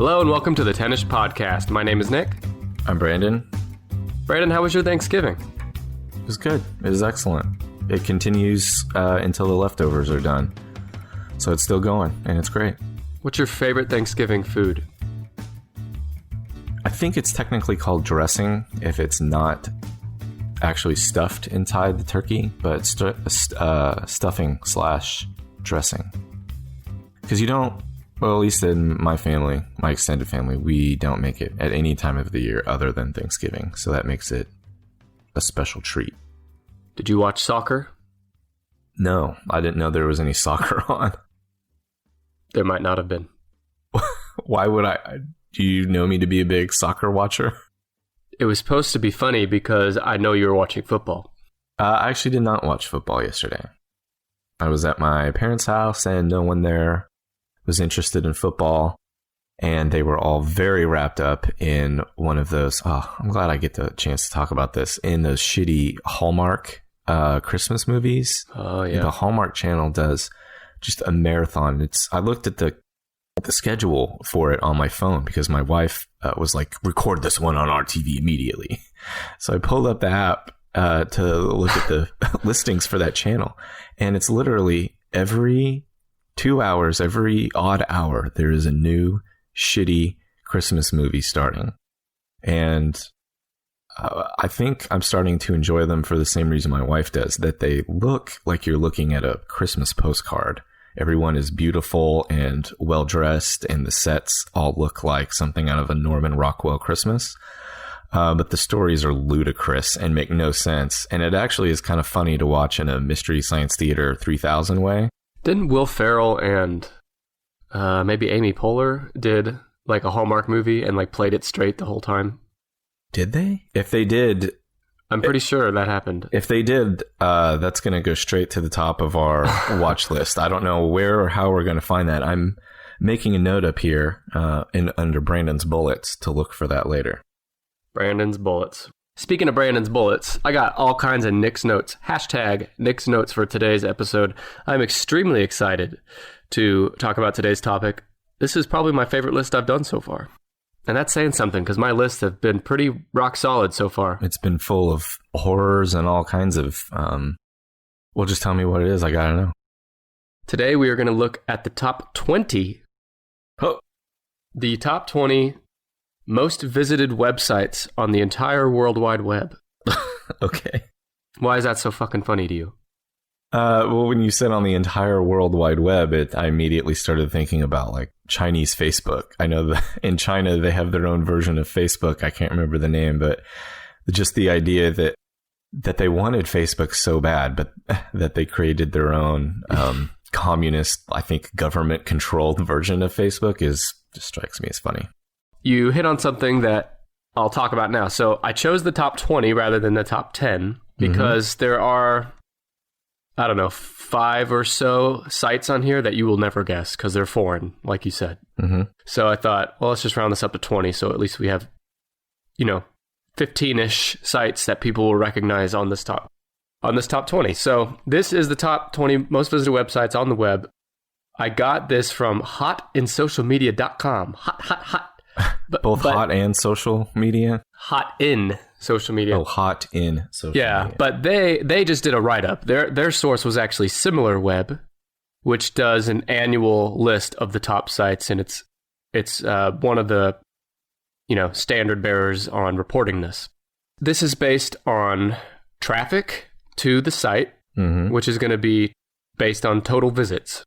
Hello and welcome to the Tennis Podcast. My name is Nick. I'm Brandon. Brandon, how was your Thanksgiving? It was good. It was excellent. It continues until the leftovers are done. So it's still going, and it's great. What's your favorite Thanksgiving food? I think it's technically called dressing if it's not actually stuffed inside the turkey, but stuffing / dressing. Because you don't, well, at least in my family, my extended family, we don't make it at any time of the year other than Thanksgiving. So that makes it a special treat. Did you watch soccer? No, I didn't know there was any soccer on. There might not have been. Why would I? Do you know me to be a big soccer watcher? It was supposed to be funny because I know you were watching football. I actually did not watch football yesterday. I was at my parents' house and no one there was interested in football. And they were all very wrapped up in one of those, I'm glad I get the chance to talk about this, in those shitty Hallmark Christmas movies. Oh, yeah. The Hallmark Channel does just a marathon. I looked at the schedule for it on my phone because my wife was like, record this one on our TV immediately. So I pulled up the app to look at the listings for that channel. And it's literally every 2 hours, every odd hour, there is a new shitty Christmas movie starting. And I think I'm starting to enjoy them for the same reason my wife does, that they look like you're looking at a Christmas postcard. Everyone is beautiful and well-dressed, and the sets all look like something out of a Norman Rockwell Christmas. But the stories are ludicrous and make no sense. And it actually is kind of funny to watch in a Mystery Science Theater 3000 way. Didn't Will Ferrell and maybe Amy Poehler did like a Hallmark movie and like played it straight the whole time? Did they? If they did, I'm pretty sure that happened. If they did, that's going to go straight to the top of our watch list. I don't know where or how we're going to find that. I'm making a note up here under Brandon's Bullets to look for that later. Brandon's Bullets. Speaking of Brandon's Bullets, I got all kinds of Nick's Notes. Hashtag Nick's Notes for today's episode. I'm extremely excited to talk about today's topic. This is probably my favorite list I've done so far. And that's saying something because my lists have been pretty rock solid so far. It's been full of horrors and all kinds of, well, just tell me what it is. I got to know. Today we are going to look at the top 20. The top 20 most visited websites on the entire World Wide Web. Okay. Why is that so fucking funny to you? Well, when you said on the entire World Wide Web, I immediately started thinking about like Chinese Facebook. I know that in China, they have their own version of Facebook. I can't remember the name, but just the idea that they wanted Facebook so bad, but that they created their own communist, I think, government-controlled version of Facebook just strikes me as funny. You hit on something that I'll talk about now. So I chose the top 20 rather than the top 10 because there are, I don't know, 5 or so sites on here that you will never guess because they're foreign, like you said. Mm-hmm. So I thought, well, let's just round this up to 20. So at least we have, 15-ish sites that people will recognize on this top 20. So this is the top 20 most visited websites on the web. I got this from hotinsocialmedia.com. Hot. Both hot and social media? Hot in social media. Oh, hot in social media. Yeah, but they just did a write-up. Their source was actually SimilarWeb, which does an annual list of the top sites, and it's one of the standard bearers on reporting this. This is based on traffic to the site, which is going to be based on total visits.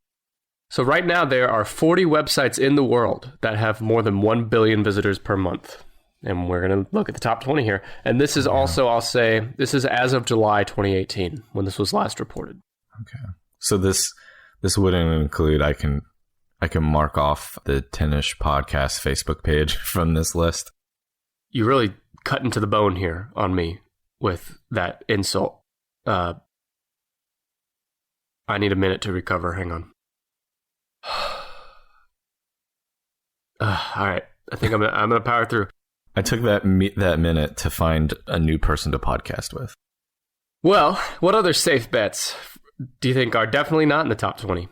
So right now, there are 40 websites in the world that have more than 1 billion visitors per month. And we're going to look at the top 20 here. And this is also, I'll say, this is as of July 2018, when this was last reported. Okay. So this wouldn't include, I can mark off the Tennis Podcast Facebook page from this list. You really cut into the bone here on me with that insult. I need a minute to recover. Hang on. All right. I think I'm gonna power through. I took that minute to find a new person to podcast with. Well, what other safe bets do you think are definitely not in the top 20?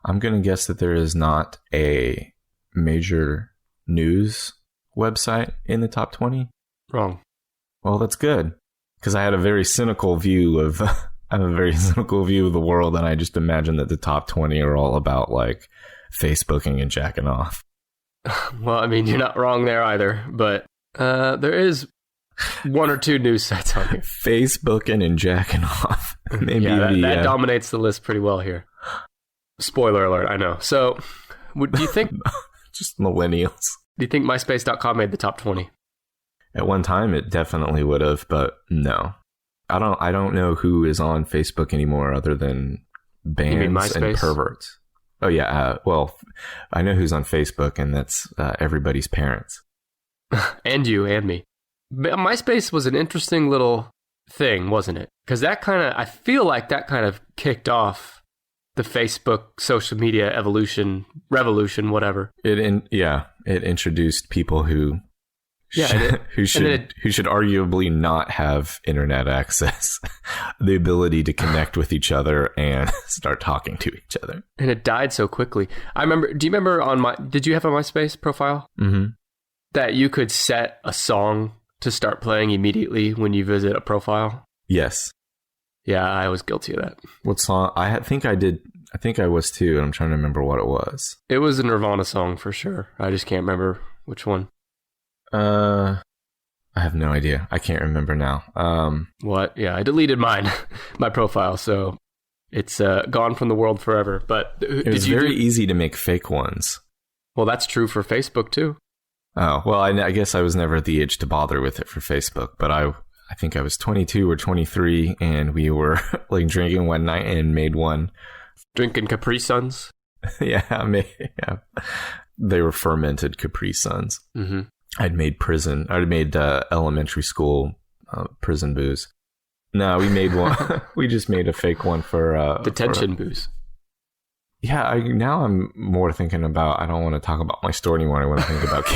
I'm going to guess that there is not a major news website in the top 20? Wrong. Well, that's good, because I had a very cynical view of I have a very cynical view of the world, and I just imagine that the top 20 are all about like Facebooking and jacking off. Well, I mean, you're not wrong there either, but there is one or two news sites on here. Facebooking and jacking off. Maybe that dominates the list pretty well here. Spoiler alert, I know. So, do you think just millennials? Do you think MySpace.com made the top 20? At one time, it definitely would have, but no. I don't know who is on Facebook anymore other than bands and perverts. Oh, yeah. Well, I know who's on Facebook, and that's everybody's parents. And you and me. MySpace was an interesting little thing, wasn't it? Because I feel like that kind of kicked off the Facebook social media revolution, whatever. It introduced people who should arguably not have internet access, the ability to connect with each other and start talking to each other. And it died so quickly. Do you remember did you have a MySpace profile? Mm-hmm. That you could set a song to start playing immediately when you visit a profile? Yes. Yeah, I was guilty of that. What song? I think I did. I think I was too, and I'm trying to remember what it was. It was a Nirvana song for sure. I just can't remember which one. I have no idea. I can't remember now. What? Yeah, I deleted my profile, so it's gone from the world forever. But it was very easy to make fake ones. Well, that's true for Facebook too. Oh, well, I guess I was never at the age to bother with it for Facebook, but I think I was 22 or 23, and we were like drinking one night and made one. Drinking Capri Suns? Yeah. They were fermented Capri Suns. Mm-hmm. I'd made elementary school prison booze. No, we made one. We just made a fake one for detention booze. Yeah, now I'm more thinking about. I don't want to talk about my story anymore. I want to think about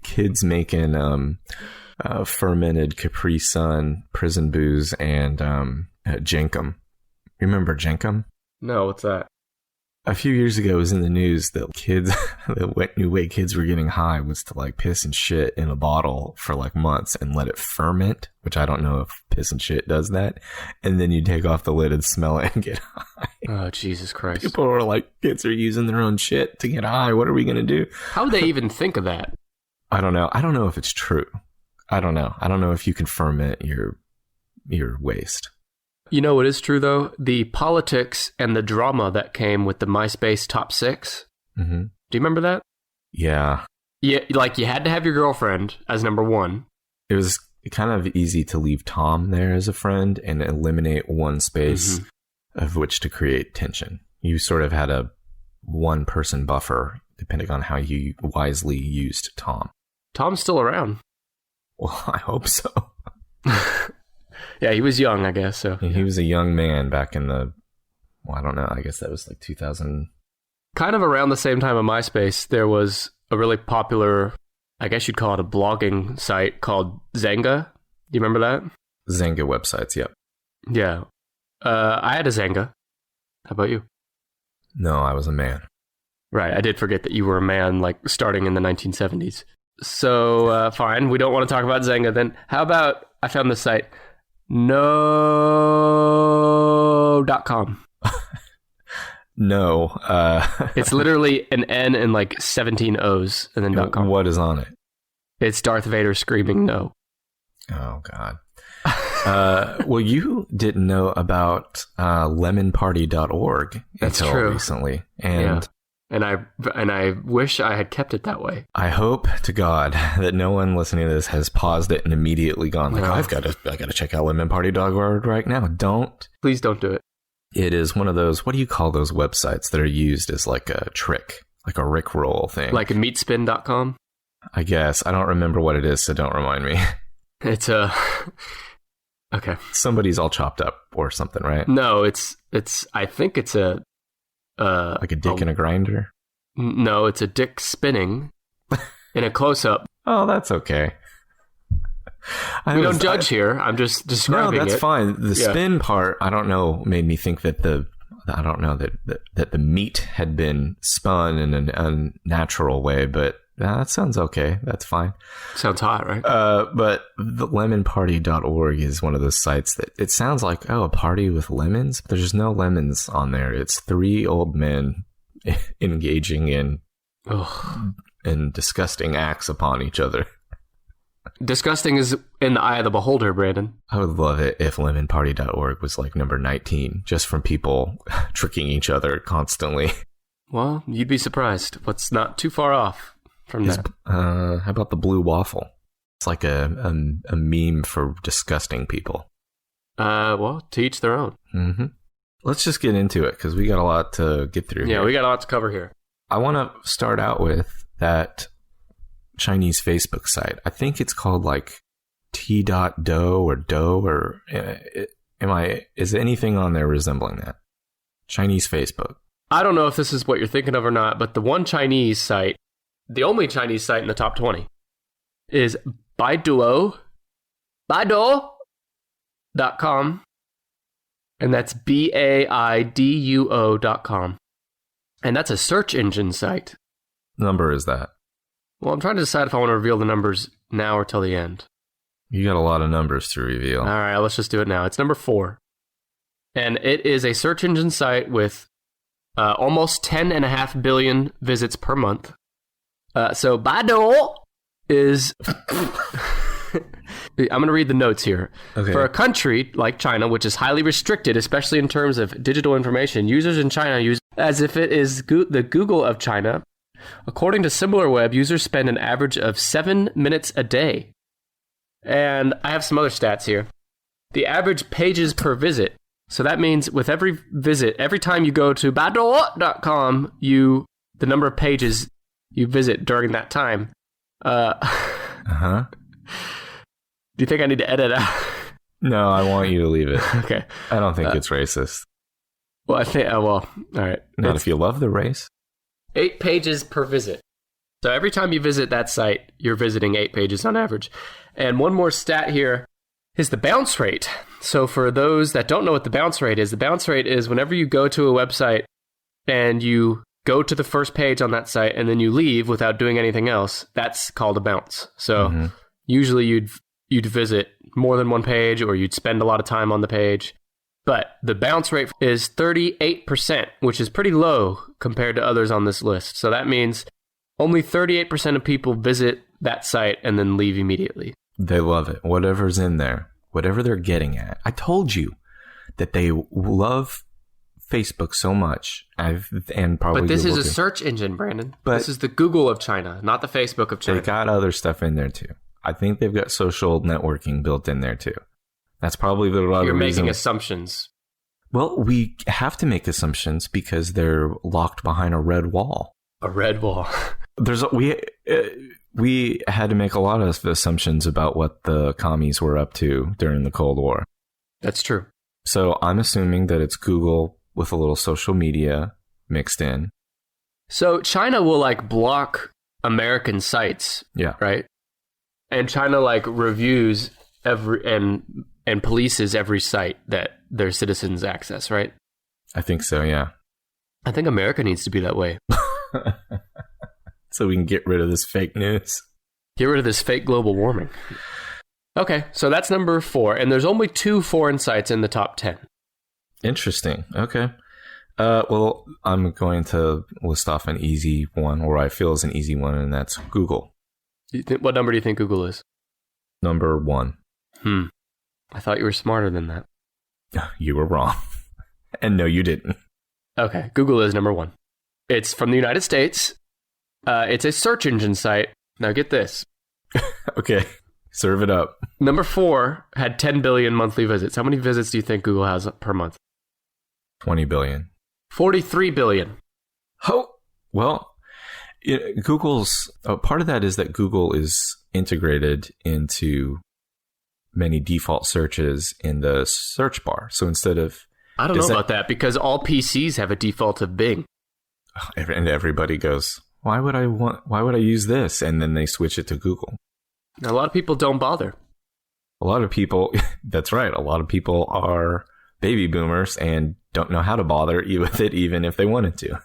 kids making fermented Capri Sun prison booze and Jenkem. Remember Jenkem? No, what's that? A few years ago, it was in the news that the new way kids were getting high was to like piss and shit in a bottle for like months and let it ferment, which I don't know if piss and shit does that. And then you take off the lid and smell it and get high. Oh, Jesus Christ. People are like, kids are using their own shit to get high. What are we going to do? How would they even think of that? I don't know. I don't know if it's true. I don't know. I don't know if you can ferment your waste. You know what is true, though? The politics and the drama that came with the MySpace top 6. Mm-hmm. Do you remember that? Yeah. Yeah, like you had to have your girlfriend as number one. It was kind of easy to leave Tom there as a friend and eliminate one space of which to create tension. You sort of had a one-person buffer, depending on how you wisely used Tom. Tom's still around. Well, I hope so. Yeah, he was young, I guess. So he was a young man back in I don't know. I guess that was like 2000. Kind of around the same time of MySpace, there was a really popular, I guess you'd call it a blogging site called Xanga. Do you remember that? Xanga websites, yep. Yeah. I had a Xanga. How about you? No, I was a man. Right. I did forget that you were a man, like starting in the 1970s. So, fine. We don't want to talk about Xanga then. How about I found this site, no.com. No. It's literally an N and like 17 O's and then .com. What is on it? It's Darth Vader screaming no. Oh, God. Well, you didn't know about lemonparty.org until recently. And I wish I had kept it that way. I hope to God that no one listening to this has paused it and immediately gone like, I got to check out lemonparty.org right now. Don't. Please don't do it. It is one of those, what do you call those websites that are used as like a trick, like a Rickroll thing? Like a meatspin.com? I guess. I don't remember what it is, so don't remind me. It's okay. Somebody's all chopped up or something, right? No, it's I think it's a like a dick in a grinder? No, it's a dick spinning in a close-up. Oh, that's okay. We don't judge here. I'm just describing it. No, that's fine. The spin part, I don't know, made me think that the I don't know that the meat had been spun in an unnatural way, but that sounds okay. That's fine. Sounds hot, right? But the lemonparty.org is one of those sites that it sounds like, a party with lemons, but there's just no lemons on there. It's 3 old men engaging in disgusting acts upon each other. Disgusting is in the eye of the beholder, Brandon. I would love it if lemonparty.org was like number 19, just from people tricking each other constantly. Well, you'd be surprised. What's not too far off from that? How about the blue waffle? It's like a meme for disgusting people. Well, to each their own. Mm-hmm. Let's just get into it, because we got a lot to get through here. Yeah, we got a lot to cover here. I want to start out with that Chinese Facebook site. I think it's called like T.do or Do, or is anything on there resembling that? Chinese Facebook. I don't know if this is what you're thinking of or not, but the one Chinese site, the only Chinese site in the top 20, is Baiduo, Baidu.com, and that's BAIDUO.com. And that's a search engine site. Number is that? Well, I'm trying to decide if I want to reveal the numbers now or till the end. You got a lot of numbers to reveal. All right, let's just do it now. It's number 4. And it is a search engine site with almost 10.5 billion visits per month. So Baidu is... I'm going to read the notes here. Okay. For a country like China, which is highly restricted, especially in terms of digital information, users in China use as if it is the Google of China. According to SimilarWeb, users spend an average of 7 minutes a day. And I have some other stats here. The average pages per visit. So that means with every visit, every time you go to Baidu.com, the number of pages you visit during that time. Uh-huh. Do you think I need to edit out? No, I want you to leave it. Okay. I don't think it's racist. Well, I think, all right. Not if you love the race. 8 pages per visit. So every time you visit that site, you're visiting 8 pages on average. And one more stat here is the bounce rate. So for those that don't know what the bounce rate is whenever you go to a website and you go to the first page on that site and then you leave without doing anything else, that's called a bounce. So usually you'd visit more than one page, or you'd spend a lot of time on the page. But the bounce rate is 38%, which is pretty low compared to others on this list. So that means only 38% of people visit that site and then leave immediately. They love it. Whatever's in there, whatever they're getting at. I told you that they love Facebook so much. But this is a search engine, Brandon. But this is the Google of China, not the Facebook of China. They got other stuff in there too. I think they've got social networking built in there too. That's probably the other reason. You're making assumptions. Well, we have to make assumptions because they're locked behind a red wall. A red wall. We had to make a lot of assumptions about what the commies were up to during the Cold War. That's true. So I'm assuming that it's Google with a little social media mixed in. So China will block American sites. Yeah. Right? And China reviews and polices every site that their citizens access, right? I think so, yeah. I think America needs to be that way. So we can get rid of this fake news. Get rid of this fake global warming. Okay, so that's number 4, and there's only 2 foreign sites in the top 10. Interesting. Okay. Well, I'm going to list off an easy one, or I feel is an easy one, and that's Google. What number do you think Google is? Number 1. I thought you were smarter than that. You were wrong. And no, you didn't. Okay, Google is number 1. It's from the United States. It's a search engine site. Now get this. Okay, serve it up. Number 4 had 10 billion monthly visits. How many visits do you think Google has per month? 20 billion. 43 billion. Oh, well, Google's part of that is that Google is integrated into many default searches in the search bar. So instead of... I don't know about that, because all PCs have a default of Bing. And everybody goes, why would I use this? And then they switch it to Google. Now, a lot of people don't bother. A lot of people, that's right. A lot of people are baby boomers and don't know how to bother you with it, even if they wanted to.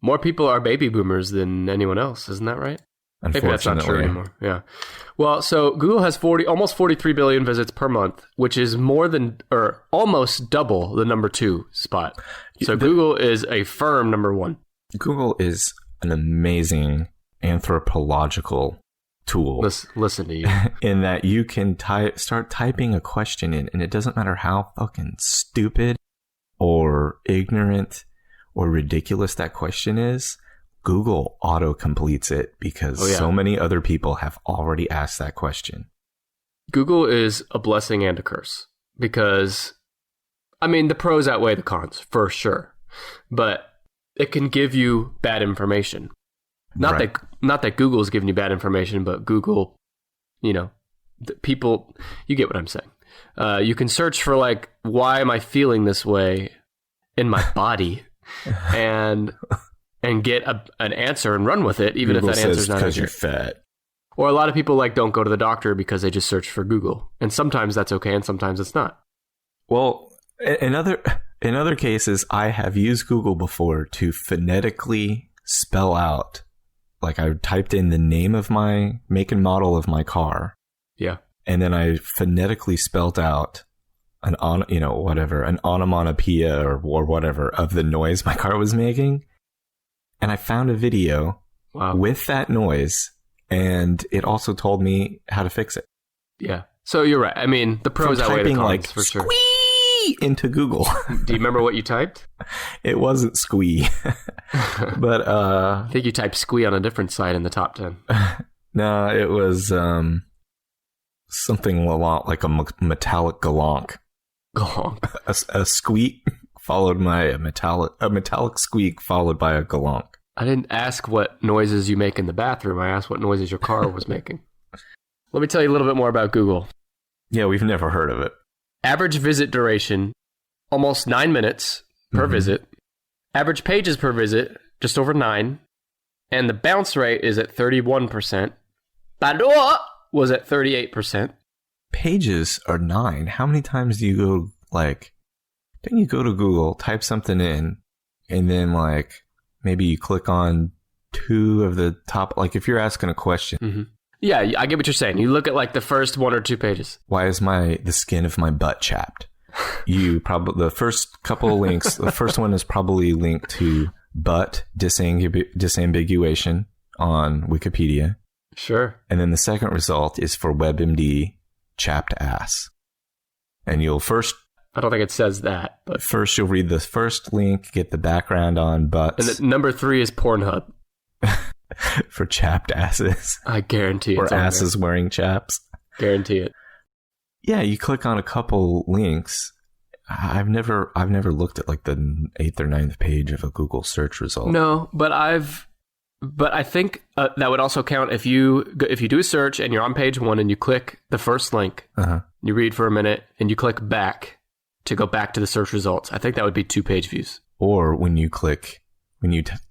More people are baby boomers than anyone else. Isn't that right? Maybe that's not true anymore. Yeah. Well, so Google has almost 43 billion visits per month, which is more than, or almost double the number 2 spot. So Google is a firm number 1. Google is an amazing anthropological tool. Listen to you. In that you can start typing a question in, and it doesn't matter how fucking stupid or ignorant or ridiculous that question is, Google auto-completes it because so many other people have already asked that question. Google is a blessing and a curse because, I mean, the pros outweigh the cons, for sure. But it can give you bad information. Not that Google's giving you bad information, but Google, people, you get what I'm saying. You can search for, like, why am I feeling this way in my body? and get an answer and run with it, even Google if that answer's not because you're fat. Or a lot of people don't go to the doctor because they just search for Google. And sometimes that's okay and sometimes it's not. Well, in other cases, I have used Google before to phonetically spell out, like I typed in the name of my make and model of my car. Yeah. And then I phonetically spelled out an onomatopoeia or whatever of the noise my car was making. And I found a video with that noise, and it also told me how to fix it. Yeah. So you're right. I mean, the pros outweigh the cons, for sure. Squee into Google. Do you remember what you typed? It wasn't squee. But I think you typed squee on a different site in the top 10. No, it was something a lot like a metallic galonk. Galonk. A squeak followed by a metallic squeak followed by a galonk. I didn't ask what noises you make in the bathroom. I asked what noises your car was making. Let me tell you a little bit more about Google. Yeah, we've never heard of it. Average visit duration, almost 9 minutes per visit. Average pages per visit, just over 9. And the bounce rate is at 31%. Badoo was at 38%. Pages are 9. How many times do you go, then you go to Google, type something in, and then, maybe you click on 2 of the top, if you're asking a question. Mm-hmm. Yeah, I get what you're saying. You look at, the first 1 or 2 pages. Why is the skin of my butt chapped? The first couple of links, the first one is probably linked to butt disambiguation on Wikipedia. Sure. And then the second result is for WebMD chapped ass. And you'll first... I don't think it says that. But first, you'll read the first link, get the background on butts. And number 3 is Pornhub. For chapped asses. I guarantee it. Or asses wearing chaps. Guarantee it. Yeah, you click on a couple links. I've never looked at the 8th or 9th page of a Google search result. No, but I think that would also count if you do a search and you're on page 1 and you click the first link, you read for a minute, and you click back to go back to the search results. I think that would be 2 page views. Or when you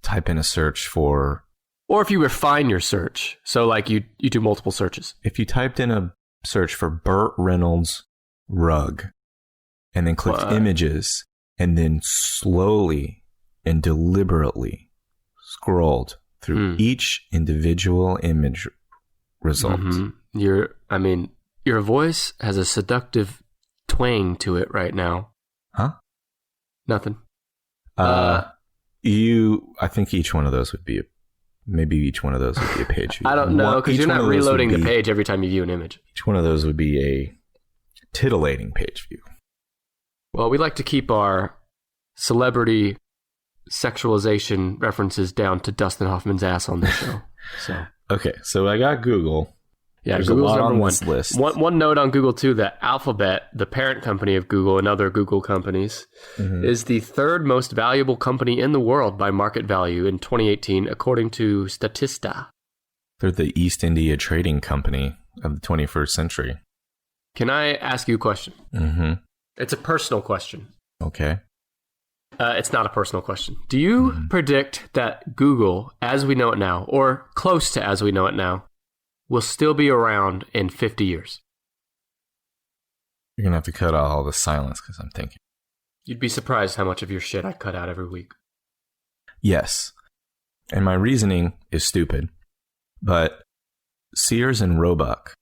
type in a search for... Or if you refine your search. So you do multiple searches. If you typed in a search for Burt Reynolds rug and then clicked images and then slowly and deliberately scrolled through each individual image result. Mm-hmm. Your voice has a seductive twang to it right now. Huh? Nothing. I think each one of those would be each one of those would be a page view. I don't know, because you're not reloading the page every time you view an image. Each one of those would be a titillating page view. Well, we like to keep our celebrity sexualization references down to Dustin Hoffman's ass on this show. So okay, so I got Google. Yeah, there's Google's a lot number on one. This list. One note on Google too: that Alphabet, the parent company of Google and other Google companies, is the 3rd most valuable company in the world by market value in 2018, according to Statista. They're the East India Trading Company of the 21st century. Can I ask you a question? Mm-hmm. It's a personal question. Okay. It's not a personal question. Do you predict that Google, as we know it now, or close to as we know it now, will still be around in 50 years? You're going to have to cut out all the silence because I'm thinking. You'd be surprised how much of your shit I cut out every week. Yes. And my reasoning is stupid, but Sears and Roebuck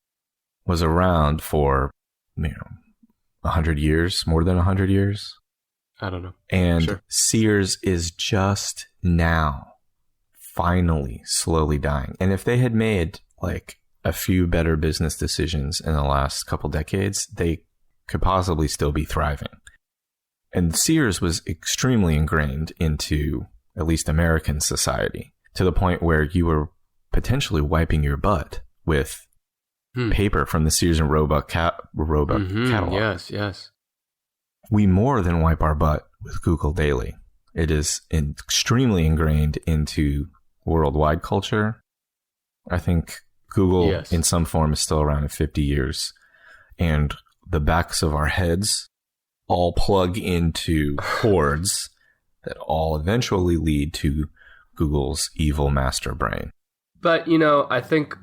was around for, 100 years, more than 100 years. I don't know. And Sure. Sears is just now finally slowly dying. And if they had made like a few better business decisions in the last couple decades, they could possibly still be thriving. And Sears was extremely ingrained into at least American society, to the point where you were potentially wiping your butt with paper from the Sears and Roebuck catalog. Yes. We more than wipe our butt with Google Daily. It is extremely ingrained into worldwide culture. I think Google in some form is still around in 50 years. And the backs of our heads all plug into cords that all eventually lead to Google's evil master brain. But, I think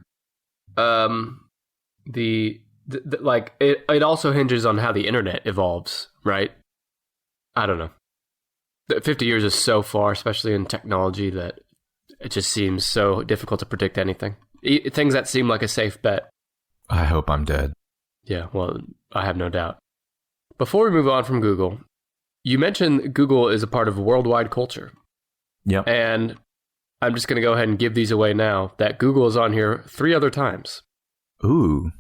it also hinges on how the internet evolves, right? I don't know. 50 years is so far, especially in technology, that it just seems so difficult to predict anything. Things that seem like a safe bet. I hope I'm dead. Yeah, well, I have no doubt. Before we move on from Google, you mentioned Google is a part of worldwide culture. Yep. And I'm just going to go ahead and give these away now, that Google is on here 3 other times. Ooh.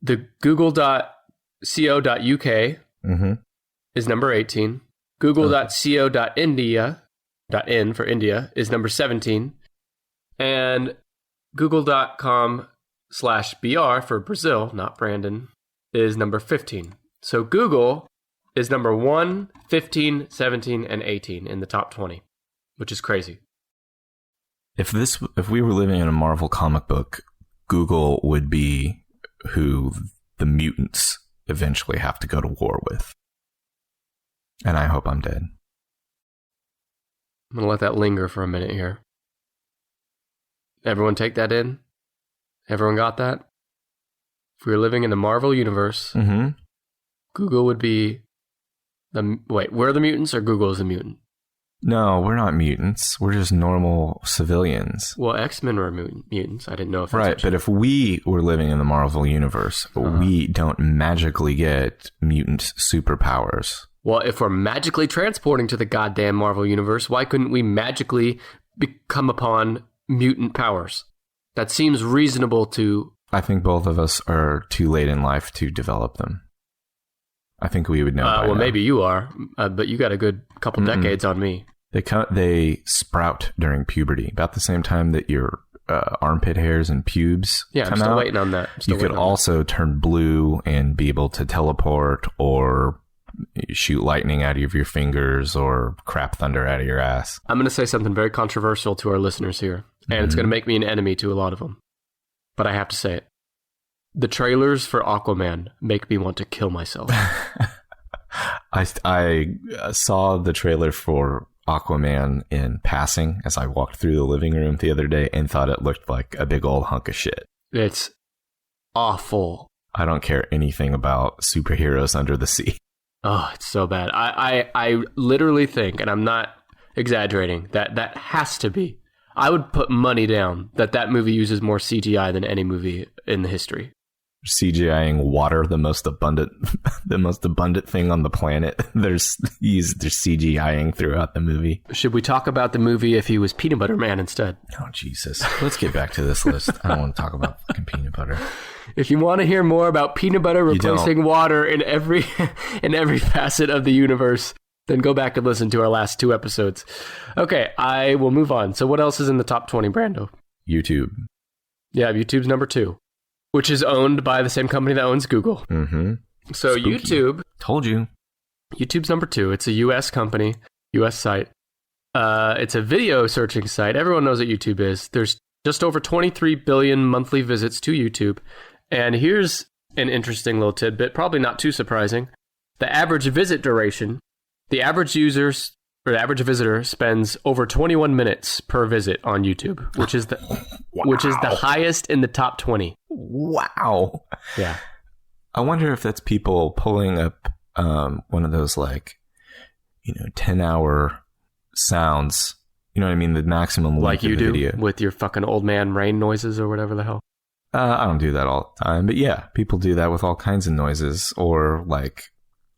The google.co.uk is number 18. Google.co.india.in for India is number 17. And google.com/BR for Brazil, not Brandon, is number 15. So Google is number 1, 15, 17, and 18 in the top 20, which is crazy. If we were living in a Marvel comic book, Google would be who the mutants eventually have to go to war with. And I hope I'm dead. I'm going to let that linger for a minute here. Everyone take that in? Everyone got that? If we were living in the Marvel universe, Google would be we're the mutants or Google is the mutant? No, we're not mutants. We're just normal civilians. Well, X-Men were mutants. I didn't know if that's right, but if we were living in the Marvel universe, we don't magically get mutant superpowers. Well, if we're magically transporting to the goddamn Marvel universe, why couldn't we magically come upon mutant powers? That seems reasonable to... I think both of us are too late in life to develop them. I think we would know by now. Maybe you are, but you got a good couple decades on me. They sprout during puberty, about the same time that your armpit hairs and pubes come out. I'm still waiting on that. You could also turn blue and be able to teleport or shoot lightning out of your fingers or crap thunder out of your ass. I'm going to say something very controversial to our listeners here, and it's going to make me an enemy to a lot of them. But I have to say it. The trailers for Aquaman make me want to kill myself. I saw the trailer for Aquaman in passing as I walked through the living room the other day and thought it looked like a big old hunk of shit. It's awful. I don't care anything about superheroes under the sea. Oh, it's so bad. I literally think, and I'm not exaggerating, that has to be. I would put money down that movie uses more CGI than any movie in the history. CGIing water, the most abundant thing on the planet. They're CGIing throughout the movie. Should we talk about the movie if he was Peanut Butter Man instead? Oh, Jesus. Let's get back to this list. I don't want to talk about fucking peanut butter. If you want to hear more about peanut butter replacing water in every facet of the universe, then go back and listen to our last 2 episodes. Okay, I will move on. So what else is in the top 20, Brando? YouTube. Yeah, YouTube's number 2. Which is owned by the same company that owns Google. Mm-hmm. So Spooky. YouTube... Told you. YouTube's number 2. It's a U.S. company, U.S. site. It's a video searching site. Everyone knows what YouTube is. There's just over 23 billion monthly visits to YouTube. And here's an interesting little tidbit, probably not too surprising. The average visit duration, the average visitor spends over 21 minutes per visit on YouTube, which is the highest in the top 20. Wow. Yeah. I wonder if that's people pulling up one of those like 10-hour sounds. You know what I mean? The maximum like length you of the do video. with your fucking old man rain noises or whatever the hell. I don't do that all the time, but yeah, people do that with all kinds of noises, or like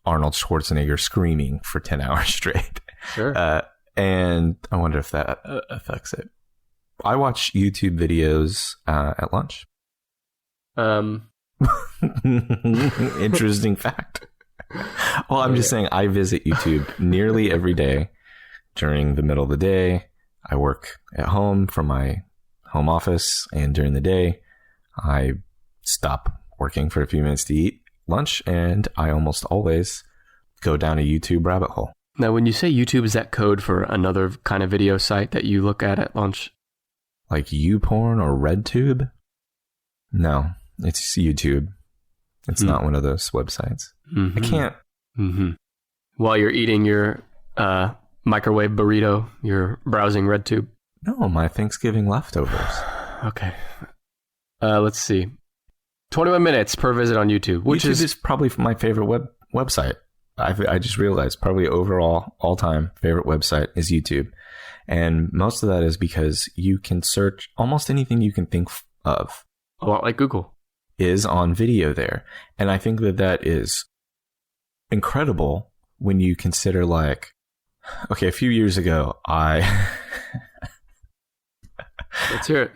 Arnold Schwarzenegger screaming for 10 hours straight. Sure. And I wonder if that affects it. I watch YouTube videos at lunch. Interesting fact. Well, I'm just saying I visit YouTube nearly every day during the middle of the day. I work at home from my home office, and during the day, I stop working for a few minutes to eat lunch, and I almost always go down a YouTube rabbit hole. Now, when you say YouTube, is that code for another kind of video site that you look at lunch? Like YouPorn or RedTube? No, it's YouTube. It's not one of those websites. Mm-hmm. I can't. Mm-hmm. While you're eating your microwave burrito, you're browsing RedTube? No, my Thanksgiving leftovers. Okay. Let's see. 21 minutes per visit on YouTube, which YouTube is probably my favorite website. I just realized probably overall all-time favorite website is YouTube. And most of that is because you can search almost anything you can think of. A lot like Google. Is on video there. And I think that is incredible when you consider, like, okay, a few years ago, Let's hear it.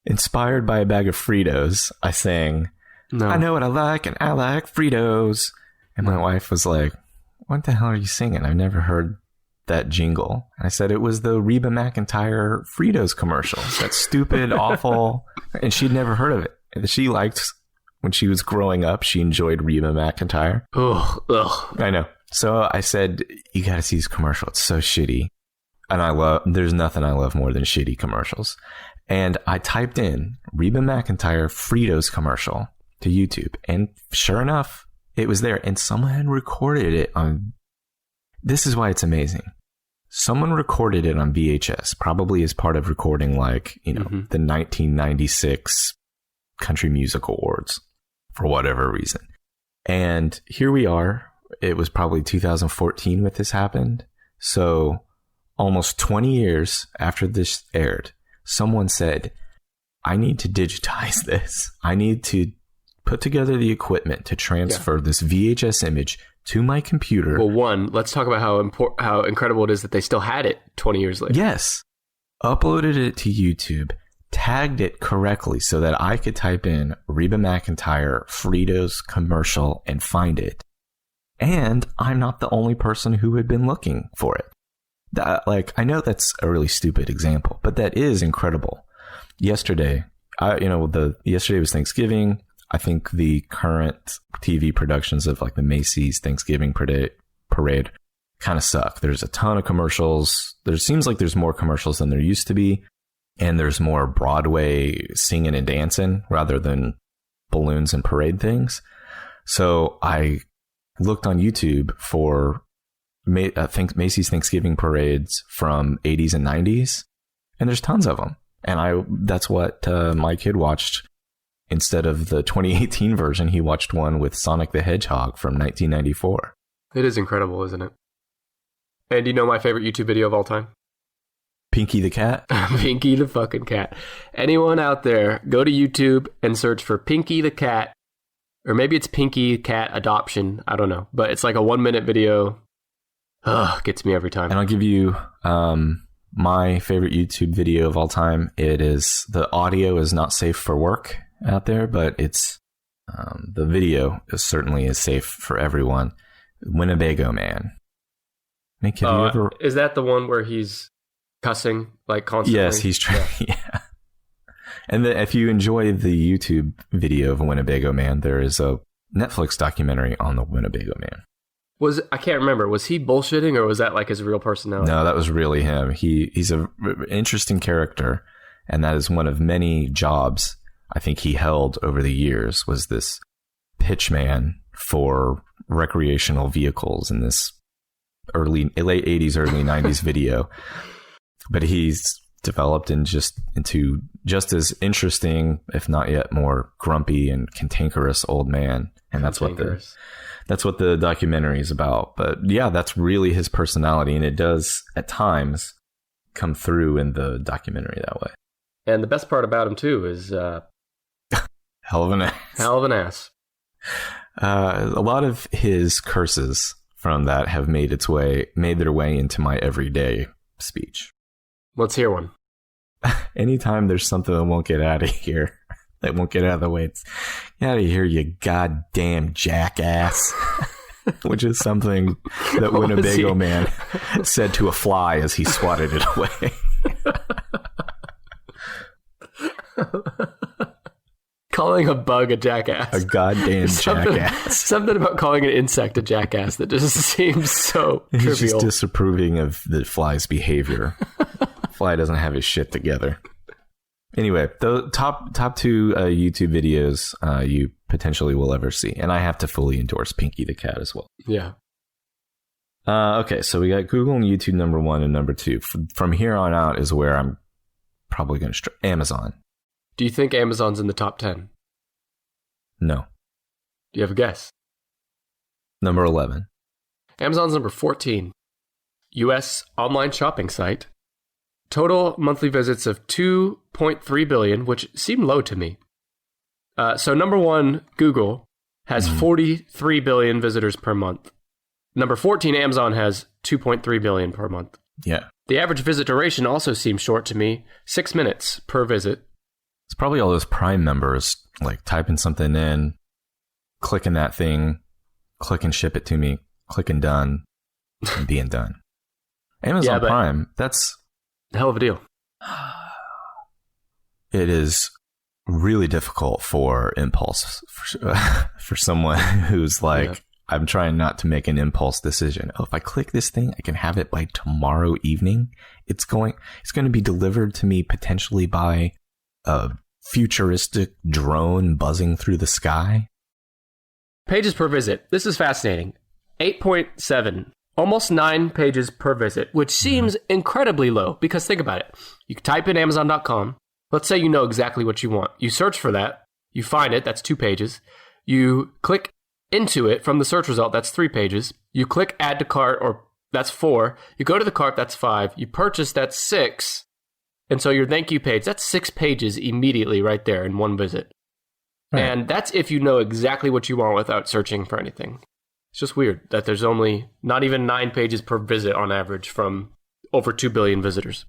Inspired by a bag of Fritos, I sang, No. I know what I like, and I like Fritos. And my wife was like, what the hell are you singing? I've never heard that jingle. And I said it was the Reba McEntire Fritos commercial. That stupid, awful. And she'd never heard of it. And she liked, when she was growing up, she enjoyed Reba McEntire. Ugh. I know. So I said, you got to see this commercial. It's so shitty. And there's nothing I love more than shitty commercials. And I typed in Reba McEntire Fritos commercial to YouTube. And sure enough, it was there. And someone had recorded it on... This is why it's amazing. Someone recorded it on VHS, probably as part of recording, like, the 1996 Country Music Awards, for whatever reason. And here we are. It was probably 2014 when this happened. So almost 20 years after this aired, someone said, I need to digitize this. I need to put together the equipment to transfer this VHS image to my computer. Well, one, let's talk about how incredible it is that they still had it 20 years later. Yes. Uploaded it to YouTube, tagged it correctly so that I could type in Reba McEntire Fritos commercial and find it. And I'm not the only person who had been looking for it. I know that's a really stupid example, but that is incredible. Yesterday, yesterday was Thanksgiving. I think the current TV productions of like the Macy's Thanksgiving parade kind of suck. There's a ton of commercials. There seems like there's more commercials than there used to be. And there's more Broadway singing and dancing rather than balloons and parade things. So I looked on YouTube for Macy's Thanksgiving parades from 80s and 90s. And there's tons of them. And that's what my kid watched. Instead of the 2018 version, he watched one with Sonic the Hedgehog from 1994. It is incredible, isn't it? And do you know my favorite YouTube video of all time? Pinky the Cat? Pinky the fucking cat. Anyone out there, go to YouTube and search for Pinky the Cat. Or maybe it's Pinky Cat Adoption. I don't know. But it's like a 1-minute video. Gets me every time. And I'll give you my favorite YouTube video of all time. It is, the audio is not safe for work out there, but it's the video certainly is safe for everyone. Winnebago Man. Nick, have you ever... Is that the one where he's cussing like constantly? Yes, he's trying. Yeah. And if you enjoy the YouTube video of Winnebago Man, there is a Netflix documentary on the Winnebago Man. I can't remember. Was he bullshitting or was that like his real personality? No, that was really him. He's an interesting character, and that is one of many jobs I think he held over the years, was this pitchman for recreational vehicles in this late 80s, early 90s video. But he's developed into just as interesting, if not yet more grumpy and cantankerous old man. And that's what the documentary is about. But yeah, that's really his personality, and it does at times come through in the documentary that way. And the best part about him too is hell of an ass. Hell of an ass. A lot of his curses from that have made their way into my everyday speech. Let's hear one. Anytime there's something that won't get out of here, that won't get out of the way, it's get out of here, you goddamn jackass. Which is something that Winnebago Man said to a fly as he swatted it away. Calling a bug a jackass. A goddamn jackass. Something about calling an insect a jackass that just seems so trivial. He's just disapproving of the fly's behavior. Fly doesn't have his shit together. Anyway, the top two YouTube videos you potentially will ever see. And I have to fully endorse Pinky the Cat as well. Yeah. Okay, so we got Google and YouTube number 1 and number 2. From here on out is where I'm probably going to Amazon. Do you think Amazon's in the top 10? No. Do you have a guess? Number 11. Amazon's number 14. U.S. online shopping site. Total monthly visits of 2.3 billion, which seemed low to me. So number 1, Google, has 43 billion visitors per month. Number 14, Amazon, has 2.3 billion per month. Yeah. The average visit duration also seems short to me. 6 minutes per visit. It's probably all those Prime members, like typing something in, clicking that thing, click and ship it to me, clicking done, and being done. Amazon Prime, that's a hell of a deal. It is really difficult for impulse, for someone who's like, I'm trying not to make an impulse decision. Oh, if I click this thing, I can have it by tomorrow evening. It's going to be delivered to me potentially by a futuristic drone buzzing through the sky. Pages per visit. This is fascinating. 8.7. Almost 9 pages per visit, which seems incredibly low because think about it. You type in Amazon.com. Let's say you know exactly what you want. You search for that. You find it. That's 2 pages. You click into it from the search result. That's 3 pages. You click add to cart, or that's 4. You go to the cart. That's 5. You purchase. That's 6. And so your thank you page, that's 6 pages immediately right there in one visit. Right. And that's if you know exactly what you want without searching for anything. It's just weird that there's only not even 9 pages per visit on average from over 2 billion visitors.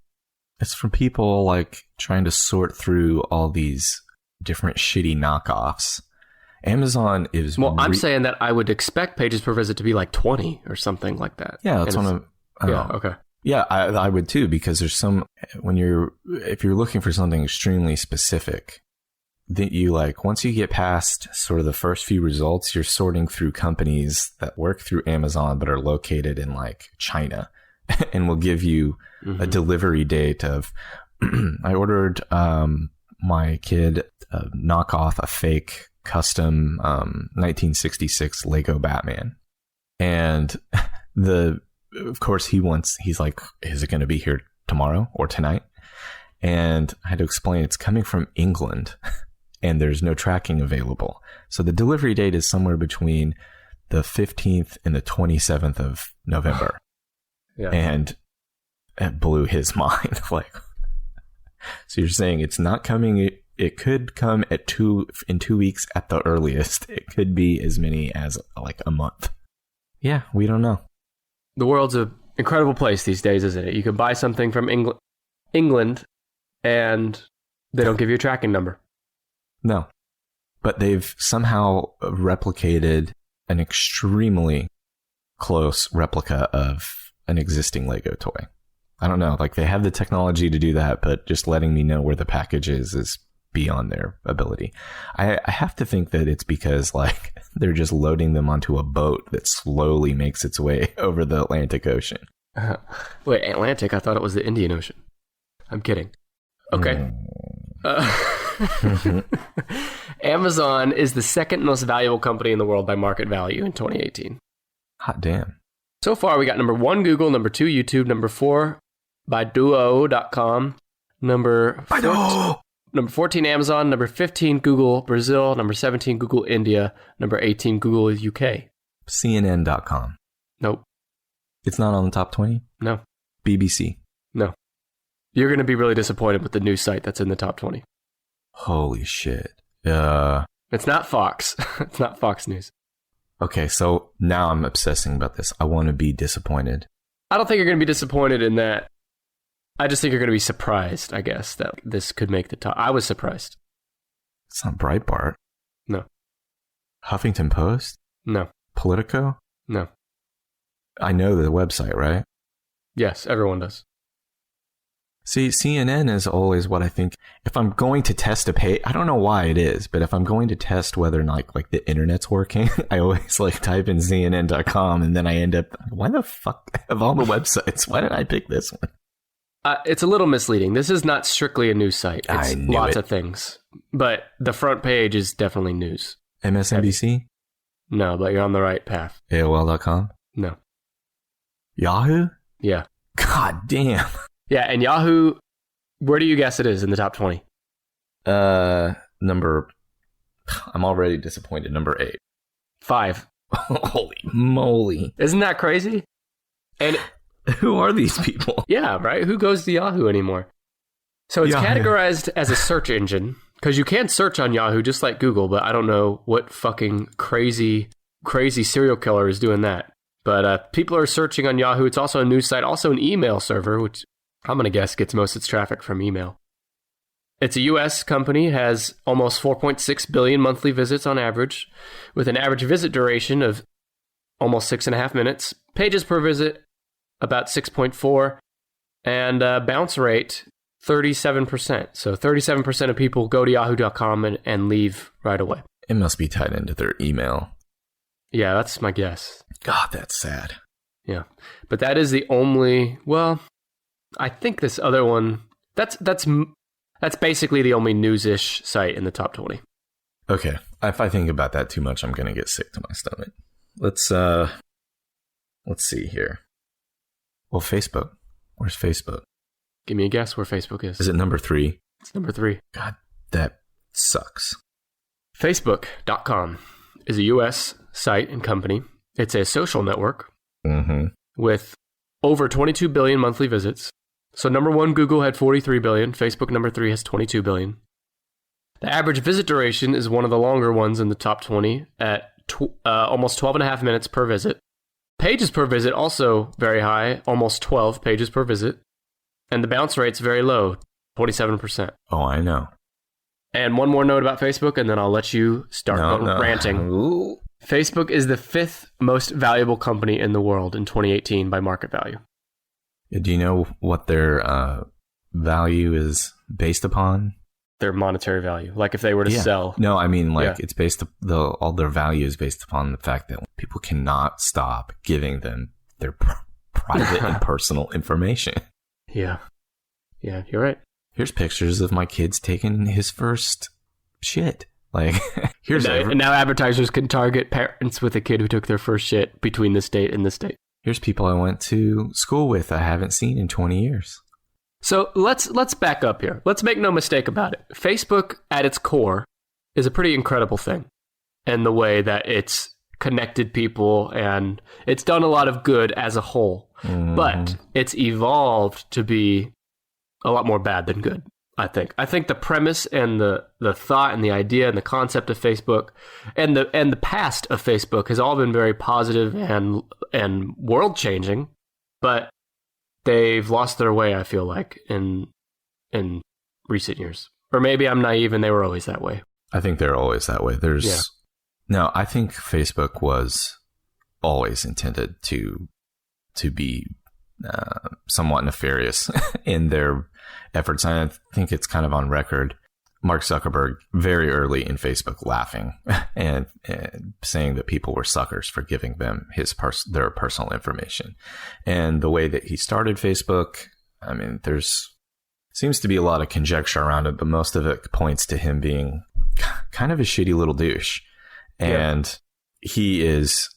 It's from people like trying to sort through all these different shitty knockoffs. Amazon is... Well, I'm saying that I would expect pages per visit to be like 20 or something like that. Yeah, that's one of... Yeah, okay. Yeah, I would too, because there's if you're looking for something extremely specific, that you once you get past sort of the first few results, you're sorting through companies that work through Amazon but are located in like China and will give you a delivery date of, I ordered my kid knock off a fake custom 1966 Lego Batman. And of course, he's like, is it going to be here tomorrow or tonight? And I had to explain it's coming from England and there's no tracking available. So the delivery date is somewhere between the 15th and the 27th of November. Yeah. And it blew his mind. So you're saying it's not coming. It could come in 2 weeks at the earliest. It could be as many as like a month. Yeah, we don't know. The world's an incredible place these days, isn't it? You can buy something from England, and they don't give you a tracking number. No. But they've somehow replicated an extremely close replica of an existing Lego toy. I don't know. They have the technology to do that, but just letting me know where the package is beyond their ability. I have to think that it's because they're just loading them onto a boat that slowly makes its way over the Atlantic Ocean. Wait, Atlantic? I thought it was the Indian Ocean. I'm kidding. Okay. Amazon is the second most valuable company in the world by market value in 2018. Hot damn. So far, we got number 1, Google, number 2, YouTube, number 4, Baiduo.com, Number 14, Amazon. Number 15, Google Brazil. Number 17, Google India. Number 18, Google UK. CNN.com. Nope. It's not on the top 20? No. BBC. No. You're going to be really disappointed with the news site that's in the top 20. Holy shit. It's not Fox. It's not Fox News. Okay, so now I'm obsessing about this. I want to be disappointed. I don't think you're going to be disappointed in that. I just think you're going to be surprised, I guess, that this could make the top. I was surprised. It's not Breitbart. No. Huffington Post? No. Politico? No. I know the website, right? Yes, everyone does. See, CNN is always what I think. If I'm going to test a page, I don't know why it is, but if I'm going to test whether or not like the internet's working, I always like type in CNN.com and then I end up, why the fuck of all the websites? Why did I pick this one? It's a little misleading. This is not strictly a news site. It's I knew lots it. of things. But the front page is definitely news. MSNBC? No, but you're on the right path. AOL.com? No. Yahoo? Yeah. God damn. Yeah, and Yahoo, where do you guess it is in the top 20? I'm already disappointed. Number 8. 5. Holy moly. Isn't that crazy? And Who are these people? yeah, right? Who goes to Yahoo anymore? So it's Yahoo. categorized as a search engine because you can search on Yahoo just like Google, but I don't know what fucking crazy serial killer is doing that. But people are searching on Yahoo. It's also a news site, also an email server, which I'm going to guess gets most of its traffic from email. It's a U.S. company, has almost 4.6 billion monthly visits on average, with an average visit duration of almost 6.5 minutes, pages per visit about 6.4, and bounce rate 37%. So 37% of people go to yahoo.com and leave right away. It must be tied into their email. Yeah, that's my guess. God, that's sad. Yeah. But that is the only, well, I think this other one, that's basically the only news-ish site in the top 20. Okay. If I think about that too much, I'm going to get sick to my stomach. Let's see here. Well, Facebook. Where's Facebook? Give me a guess where Facebook is. Is it number 3? It's number 3. God, that sucks. Facebook.com is a U.S. site and company. It's a social network with over 22 billion monthly visits. So number 1, Google had 43 billion. Facebook number 3 has 22 billion. The average visit duration is one of the longer ones in the top 20 at almost 12.5 minutes per visit. Pages per visit also very high, almost 12 pages per visit. And the bounce rate's very low, 27%. Oh, I know. And one more note about Facebook, and then I'll let you start ranting. Ooh. Facebook is the 5th most valuable company in the world in 2018 by market value. Do you know what their value is based upon? Their monetary value. Like if they were to sell. No, I mean it's based all their value is based upon the fact that people cannot stop giving them their private and personal information. Yeah. Yeah, you're right. Here's pictures of my kids taking his first shit. Like, here's and now advertisers can target parents with a kid who took their first shit between this date and this date. Here's people I went to school with I haven't seen in 20 years. So let's back up here. Let's make no mistake about it. Facebook at its core is a pretty incredible thing. And the way that it's connected people and it's done a lot of good as a whole. Mm-hmm. But it's evolved to be a lot more bad than good, I think. I think the premise and the thought and the idea and the concept of Facebook and the past of Facebook has all been very positive and world changing, but they've lost their way, I feel like, in recent years. Or maybe I'm naive and they were always that way. I think they're always that way. No, I think Facebook was always intended to be somewhat nefarious in their efforts. And I think it's kind of on record. Mark Zuckerberg, very early in Facebook, laughing and saying that people were suckers for giving them their personal information. And the way that he started Facebook, I mean, seems to be a lot of conjecture around it, but most of it points to him being kind of a shitty little douche. And he is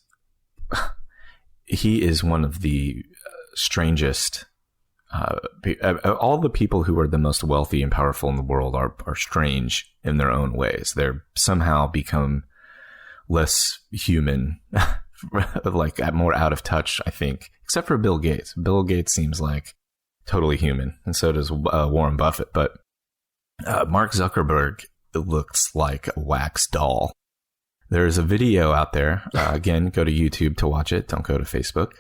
one of the strangest all the people who are the most wealthy and powerful in the world are strange in their own ways. They're somehow become less human, like more out of touch, I think, except for Bill Gates. Bill Gates seems like totally human, and so does Warren Buffett. But Mark Zuckerberg looks like a wax doll. There's a video out there. Again, go to YouTube to watch it. Don't go to Facebook.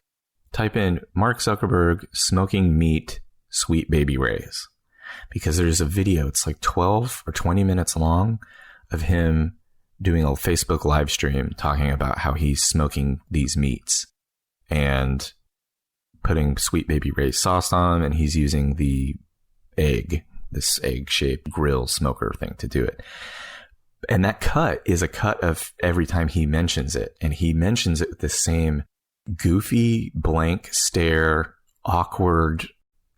Type in Mark Zuckerberg smoking meat, Sweet Baby Ray's, because there's a video. It's like 12 or 20 minutes long of him doing a Facebook live stream talking about how he's smoking these meats and putting Sweet Baby Ray's sauce on them, and he's using this egg-shaped grill smoker thing to do it. And that cut is a cut of every time he mentions it, and he mentions it with the same goofy, blank stare, awkward.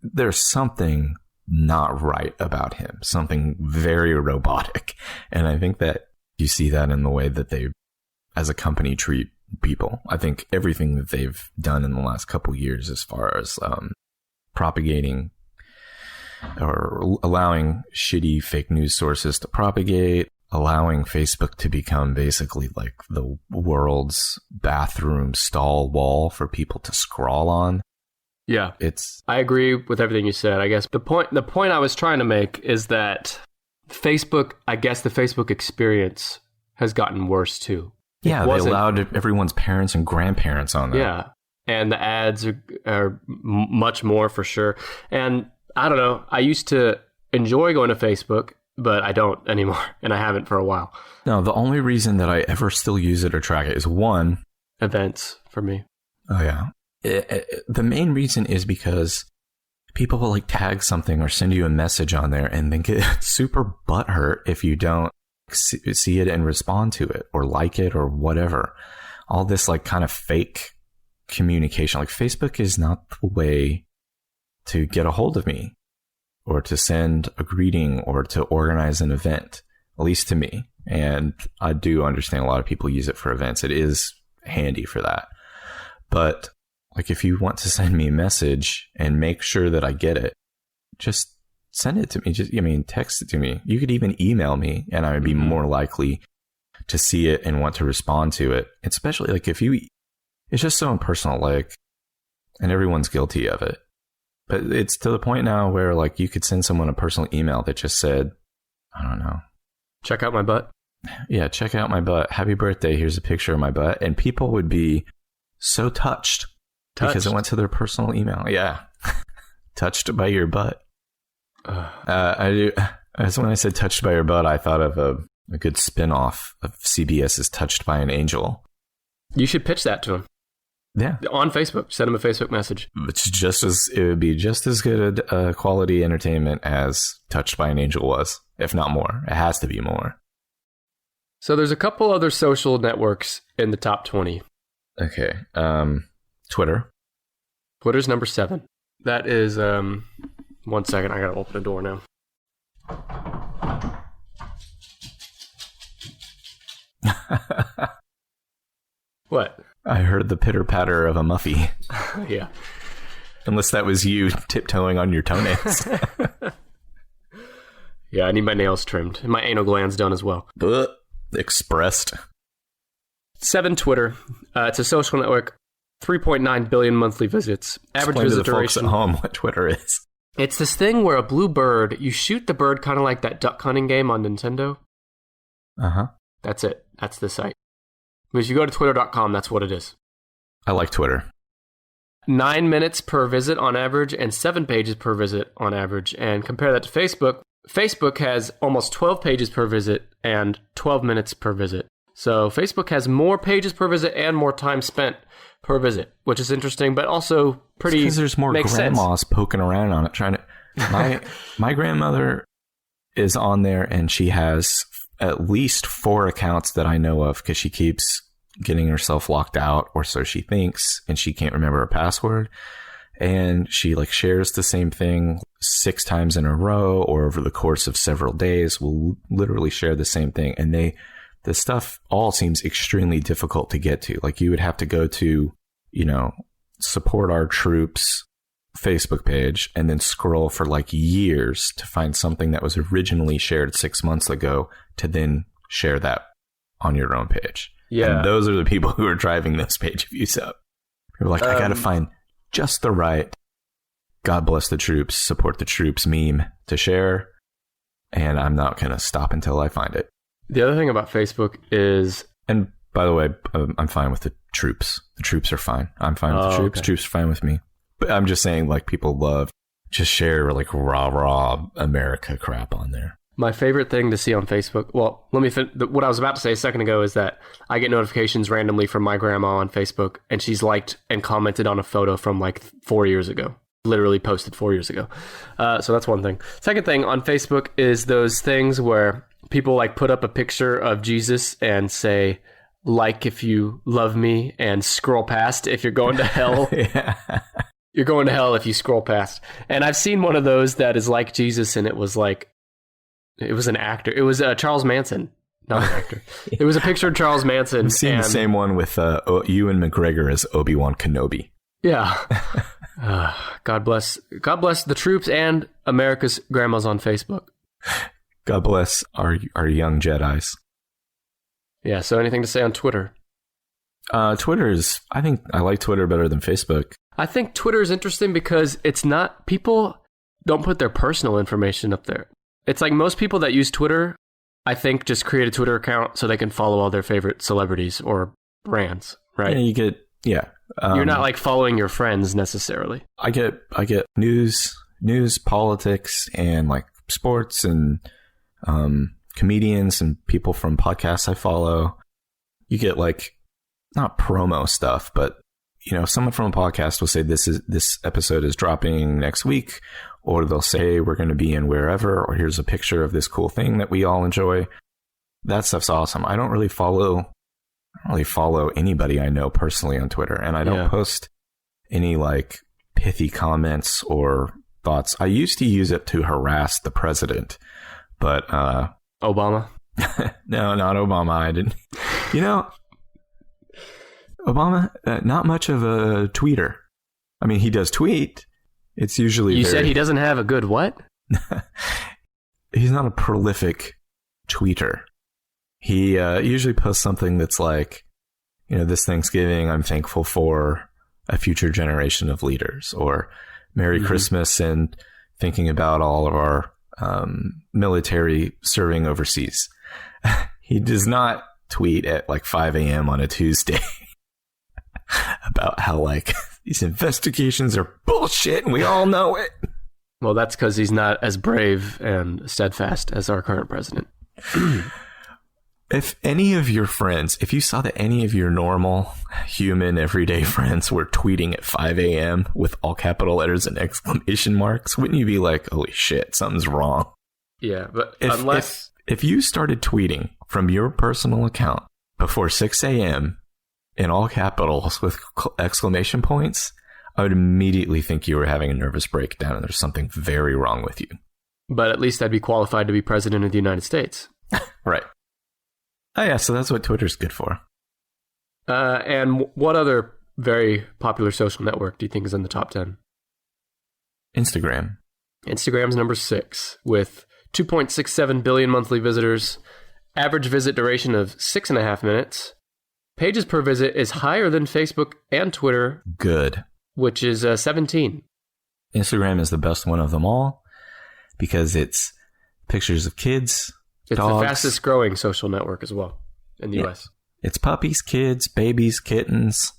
There's something not right about him, something very robotic. And I think that you see that in the way that they, as a company, treat people. I think everything that they've done in the last couple of years as far as propagating or allowing shitty fake news sources to propagate, allowing Facebook to become basically like the world's bathroom stall wall for people to scroll on. Yeah, I agree with everything you said. I guess the point I was trying to make is that the Facebook experience has gotten worse too. Yeah, they allowed everyone's parents and grandparents on there. Yeah, and the ads are much more for sure. And I don't know, I used to enjoy going to Facebook, but I don't anymore, and I haven't for a while. No, the only reason that I ever still use it or track it is one, events for me. Oh, yeah. The main reason is because people will like tag something or send you a message on there and then get super butthurt if you don't see it and respond to it or like it or whatever. All this like kind of fake communication. Like Facebook is not the way to get a hold of me, or to send a greeting, or to organize an event, at least to me. And I do understand a lot of people use it for events. It is handy for that. But like, if you want to send me a message and make sure that I get it, just send it to me. Text it to me. You could even email me, and I would be more likely to see it and want to respond to it. Especially like it's just so impersonal, like, and everyone's guilty of it. But it's to the point now where like you could send someone a personal email that just said, I don't know, check out my butt. Yeah, check out my butt. Happy birthday. Here's a picture of my butt. And people would be so touched because it went to their personal email. Yeah. Touched by your butt. As when I said touched by your butt, I thought of a good spin-off of CBS's Touched by an Angel. You should pitch that to him. Yeah, on Facebook. Send him a Facebook message. It would be just as good quality entertainment as Touched by an Angel was, if not more. It has to be more. So there's a couple other social networks in the top 20. Okay. Twitter. Twitter's number 7. That is 1 second. I gotta open the door now. What? I heard the pitter-patter of a muffy. Yeah. Unless that was you tiptoeing on your toenails. Yeah, I need my nails trimmed. And my anal glands done as well. Expressed. 7, Twitter. It's a social network. 3.9 billion monthly visits. Average Explain visit to the folks duration. at home what Twitter is. It's this thing where a blue bird, you shoot the bird kind of like that duck hunting game on Nintendo. Uh-huh. That's it. That's the site. But if you go to twitter.com, that's what it is. I like Twitter. 9 minutes per visit on average and 7 pages per visit on average. And compare that to Facebook. Facebook has almost 12 pages per visit and 12 minutes per visit. So Facebook has more pages per visit and more time spent per visit, which is interesting, but also pretty because there's more grandmas poking around on it trying to. My grandmother is on there, and she has at least 4 accounts that I know of because she keeps getting herself locked out, or so she thinks, and she can't remember her password. And she like shares the same thing 6 times in a row, or over the course of several days will literally share the same thing. And the stuff all seems extremely difficult to get to. Like, you would have to go to, support our troops Facebook page and then scroll for like years to find something that was originally shared 6 months ago to then share that on your own page. Yeah. And those are the people who are driving those page views up. They're like, I got to find just the right God bless the troops, support the troops meme to share. And I'm not going to stop until I find it. The other thing about Facebook is... And by the way, I'm fine with the troops. The troops are fine. I'm fine with the troops. Okay. Troops are fine with me. But I'm just saying, like, people love just share like rah America crap on there. My favorite thing to see on Facebook, well, let me what I was about to say a second ago is that I get notifications randomly from my grandma on Facebook, and she's liked and commented on a photo from like 4 years ago. Literally posted 4 years ago. So that's one thing. Second thing on Facebook is those things where people like put up a picture of Jesus and say, like if you love me, and scroll past if you're going to hell. Yeah. You're going to hell if you scroll past. And I've seen one of those that is like Jesus, and it was an actor. It was Charles Manson, not an actor. It was a picture of Charles Manson. I've seen the same one with Ewan McGregor as Obi-Wan Kenobi. Yeah. God bless the troops and America's grandmas on Facebook. God bless our young Jedis. Yeah. So anything to say on Twitter? Twitter is, I think I like Twitter better than Facebook. I think Twitter is interesting because it's not, people don't put their personal information up there. It's like most people that use Twitter, I think, just create a Twitter account so they can follow all their favorite celebrities or brands, right? Yeah, you're not like following your friends necessarily. I get news, politics, and like sports and comedians and people from podcasts I follow. You get like not promo stuff, but you know, someone from a podcast will say this episode is dropping next week, or they'll say we're going to be in wherever, or here's a picture of this cool thing that we all enjoy. That stuff's awesome. I don't really follow anybody I know personally on Twitter, and I don't post any like pithy comments or thoughts. I used to use it to harass the president, but Obama? No, not Obama. I didn't. You know, Obama, not much of a tweeter. I mean, he does tweet. It's usually You said he doesn't have a good what? He's not a prolific tweeter. He usually posts something that's like, you know, this Thanksgiving, I'm thankful for a future generation of leaders, or Merry Christmas and thinking about all of our military serving overseas. He does not tweet at like 5 a.m. on a Tuesday about how like these investigations are bullshit and we all know it. Well, that's because he's not as brave and steadfast as our current president. If any of your friends, if you saw that any of your normal, human, everyday friends were tweeting at 5 a.m. with all capital letters and exclamation marks, wouldn't you be like, holy shit, something's wrong? Yeah, but if you started tweeting from your personal account before 6 a.m. in all capitals with exclamation points, I would immediately think you were having a nervous breakdown and there's something very wrong with you. But at least I'd be qualified to be president of the United States. Right. Oh, yeah, so that's what Twitter's good for. And what other very popular social network do you think is in the top 10? Instagram. Instagram's number 6 with 2.67 billion monthly visitors, average visit duration of 6.5 minutes. Pages per visit is higher than Facebook and Twitter. Good. Which is 17. Instagram is the best one of them all because it's pictures of kids. It's dogs. the fastest growing social network as well in the US. It's puppies, kids, babies, kittens,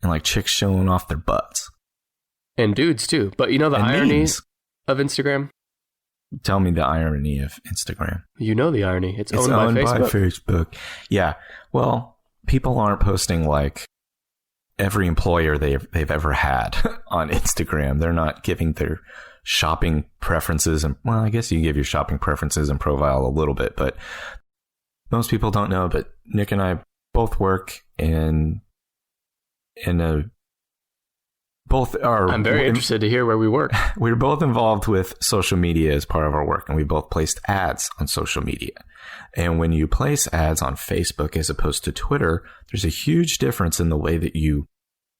and like chicks showing off their butts. And dudes too. But you know the irony of Instagram? Tell me the irony of Instagram. You know the irony. It's owned by Facebook. Yeah. Well, people aren't posting like every employer they've ever had on Instagram. They're not giving their shopping preferences, and well, I guess you give your shopping preferences and profile a little bit, but most people don't know. But Nick and I both work I'm very interested to hear where we work. We're both involved with social media as part of our work, and we both placed ads on social media. And when you place ads on Facebook as opposed to Twitter, there's a huge difference in the way that you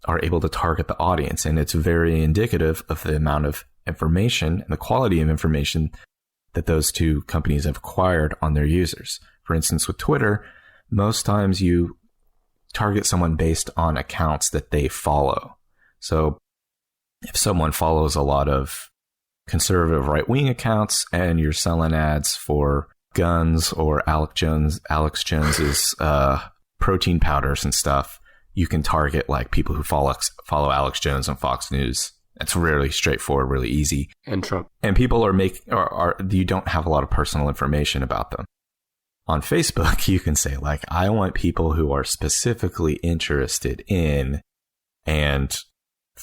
are able to target the audience. And it's very indicative of the amount of information and the quality of information that those two companies have acquired on their users. For instance, with Twitter, most times you target someone based on accounts that they follow. So if someone follows a lot of conservative right-wing accounts and you're selling ads for guns or Alex Jones's protein powders and stuff, you can target like people who follow Alex Jones on Fox News. It's really straightforward, really easy. And Trump. And people you don't have a lot of personal information about them. On Facebook, you can say like, I want people who are specifically interested in, and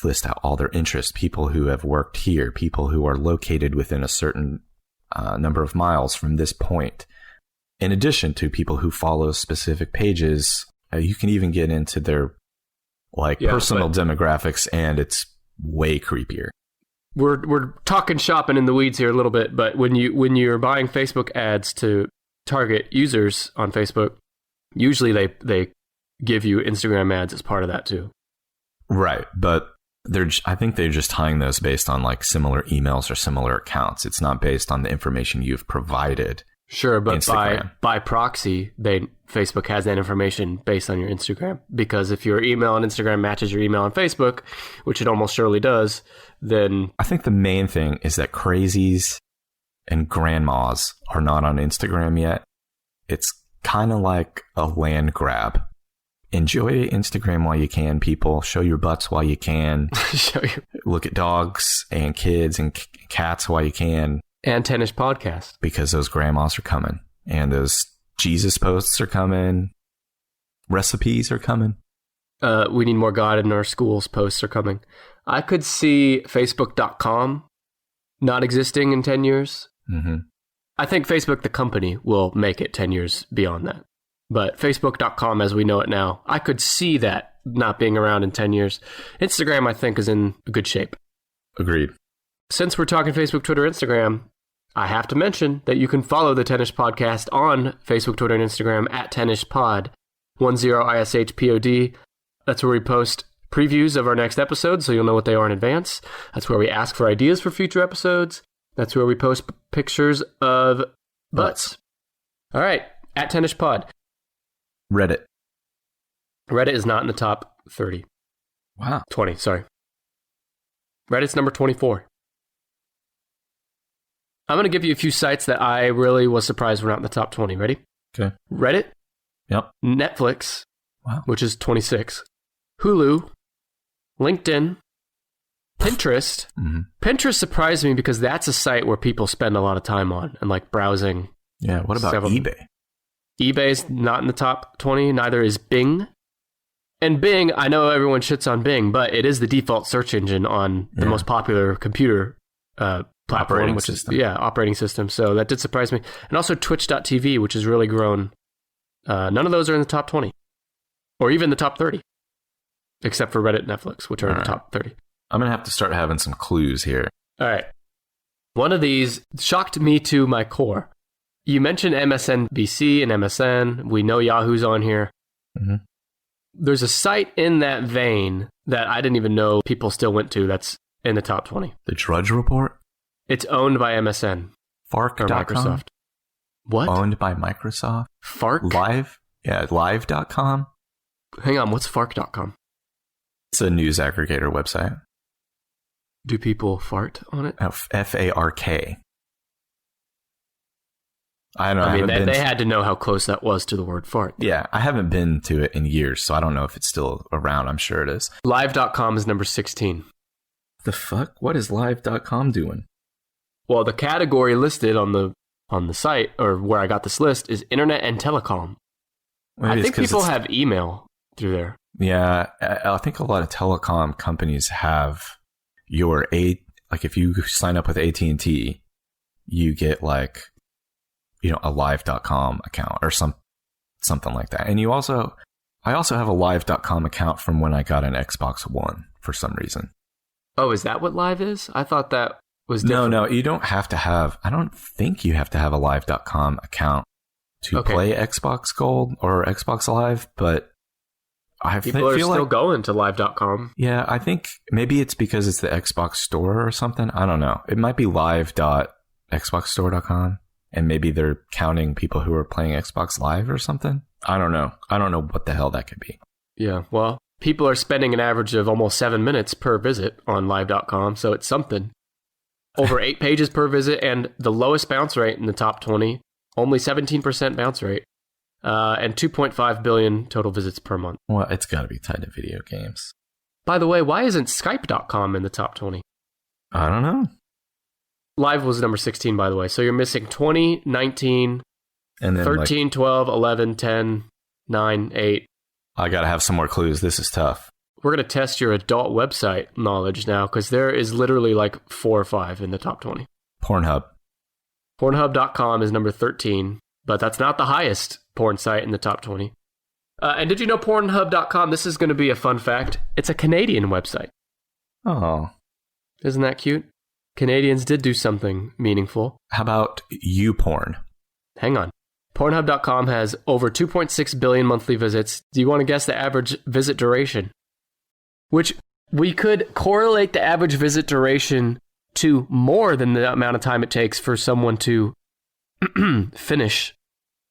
list out all their interests, people who have worked here, people who are located within a certain number of miles from this point. In addition to people who follow specific pages, you can even get into their personal demographics, and it's way creepier. We're talking shopping in the weeds here a little bit, but when you're buying Facebook ads to target users on Facebook, usually they give you Instagram ads as part of that too. Right, but I think they're just tying those based on like similar emails or similar accounts. It's not based on the information you've provided. Sure, but by proxy, Facebook has that information based on your Instagram. Because if your email on Instagram matches your email on Facebook, which it almost surely does, then I think the main thing is that crazies and grandmas are not on Instagram yet. It's kind of like a land grab. Enjoy Instagram while you can, people. Show your butts while you can. Look at dogs and kids and cats while you can. And Tennis Podcast. Because those grandmas are coming. And those Jesus posts are coming. Recipes are coming. We need more God in our schools posts are coming. I could see Facebook.com not existing in 10 years. Mm-hmm. I think Facebook, the company, will make it 10 years beyond that. But Facebook.com as we know it now, I could see that not being around in 10 years. Instagram, I think, is in good shape. Agreed. Since we're talking Facebook, Twitter, Instagram, I have to mention that you can follow the Tennis Podcast on Facebook, Twitter, and Instagram at TennisPod, 10ISHPOD. That's where we post previews of our next episode, so you'll know what they are in advance. That's where we ask for ideas for future episodes. That's where we post pictures of butts. All right, at TennisPod. Reddit is not in the top 30. Wow. 20, sorry. Reddit's number 24. I'm going to give you a few sites that I really was surprised were not in the top 20. Ready? Okay. Reddit. Yep. Netflix. Wow. Which is 26. Hulu. LinkedIn. Pinterest. Mm-hmm. Pinterest surprised me because that's a site where people spend a lot of time on and like browsing. Yeah. What about eBay? eBay's not in the top 20. Neither is Bing. And Bing, I know everyone shits on Bing, but it is the default search engine on the most popular computer platform, operating system. So that did surprise me. And also Twitch.tv, which has really grown. None of those are in the top 20 or even the top 30, except for Reddit and Netflix, which are in the top 30. I'm going to have to start having some clues here. All right. One of these shocked me to my core. You mentioned MSNBC and MSN. We know Yahoo's on here. Mm-hmm. There's a site in that vein that I didn't even know people still went to that's in the top 20. The Drudge Report? It's owned by MSN. Fark.com? Or Microsoft. What? Owned by Microsoft? Fark? Live? Yeah, live.com? Hang on, what's Fark.com? It's a news aggregator website. Do people fart on it? FARK. I don't know. I mean, they had to know how close that was to the word fart. Yeah, I haven't been to it in years, so I don't know if it's still around. I'm sure it is. Live.com is number 16. The fuck? What is live.com doing? Well, the category listed on the site, or where I got this list, is internet and telecom. I think people have email through there. Yeah, I think a lot of telecom companies have if you sign up with AT&T, you get like, a live.com account or something like that. And I also have a live.com account from when I got an Xbox One for some reason. Oh, is that what live is? I thought that was different. No, you don't have to have, I don't think you have to have a live.com account to play Xbox Gold or Xbox Live, but People are still going to live.com. Yeah, I think maybe it's because it's the Xbox Store or something. I don't know. It might be live.xboxstore.com, and maybe they're counting people who are playing Xbox Live or something. I don't know. I don't know what the hell that could be. Yeah, well, people are spending an average of almost 7 minutes per visit on live.com, so it's something. Over 8 pages per visit, and the lowest bounce rate in the top 20, only 17% bounce rate. And 2.5 billion total visits per month. Well, it's got to be tied to video games. By the way, why isn't Skype.com in the top 20? I don't know. Live was number 16, by the way. So you're missing 20, 19, and then 13, 12, 11, 10, 9, 8. I got to have some more clues. This is tough. We're going to test your adult website knowledge now, because there is literally like 4 or 5 in the top 20. Pornhub. Pornhub.com is number 13, but that's not the highest porn site in the top 20. And did you know Pornhub.com, this is going to be a fun fact, it's a Canadian website. Oh. Isn't that cute? Canadians did do something meaningful. How about YouPorn? Hang on. Pornhub.com has over 2.6 billion monthly visits. Do you want to guess the average visit duration? Which we could correlate the average visit duration to more than the amount of time it takes for someone to finish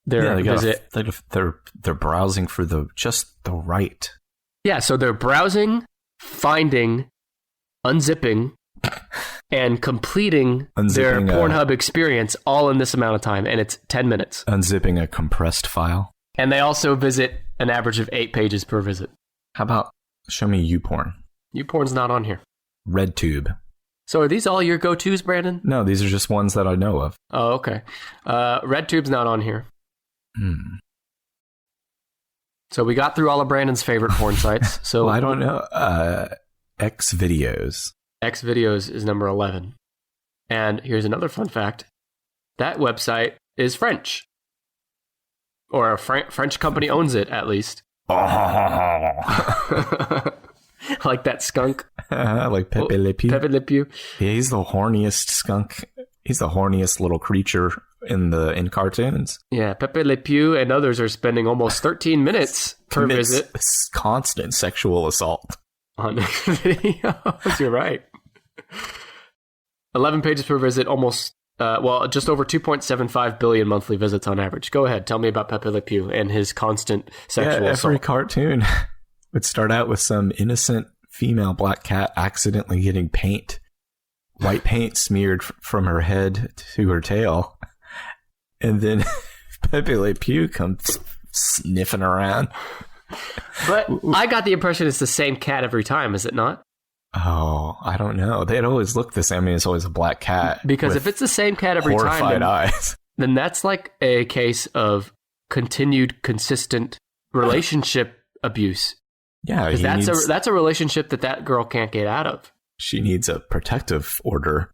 their visit. They're browsing for just the right. Yeah, so they're browsing, finding, unzipping, and completing their Pornhub experience all in this amount of time, and it's 10 minutes. Unzipping a compressed file. And they also visit an average of 8 pages per visit. How about show me YouPorn? YouPorn's not on here. RedTube. So are these all your go-tos, Brandon? No, these are just ones that I know of. Oh, okay. RedTube's not on here. So we got through all of Brandon's favorite porn sites. So well, I don't know. Xvideos. Xvideos is number 11. And here's another fun fact. That website is French. Or a French company owns it, at least. Like that skunk. Like Pepe Le Pew. Pepe Le Pew. Yeah, he's the horniest skunk. He's the horniest little creature in cartoons. Yeah, Pepe Le Pew and others are spending almost 13 minutes per visit. Constant sexual assault. On videos, you're right. 11 pages per visit, almost, just over 2.75 billion monthly visits on average. Go ahead, tell me about Pepe Le Pew and his constant sexual assault. Every cartoon would start out with some innocent female black cat accidentally getting white paint smeared from her head to her tail. And then Pepe Le Pew comes sniffing around. But I got the impression it's the same cat every time, is it not? Oh, I don't know. They'd always look the same. I mean, it's always a black cat. Because if it's the same cat every time, horrified eyes, then that's like a case of continued, consistent relationship abuse. Yeah, that's a relationship that girl can't get out of. She needs a protective order.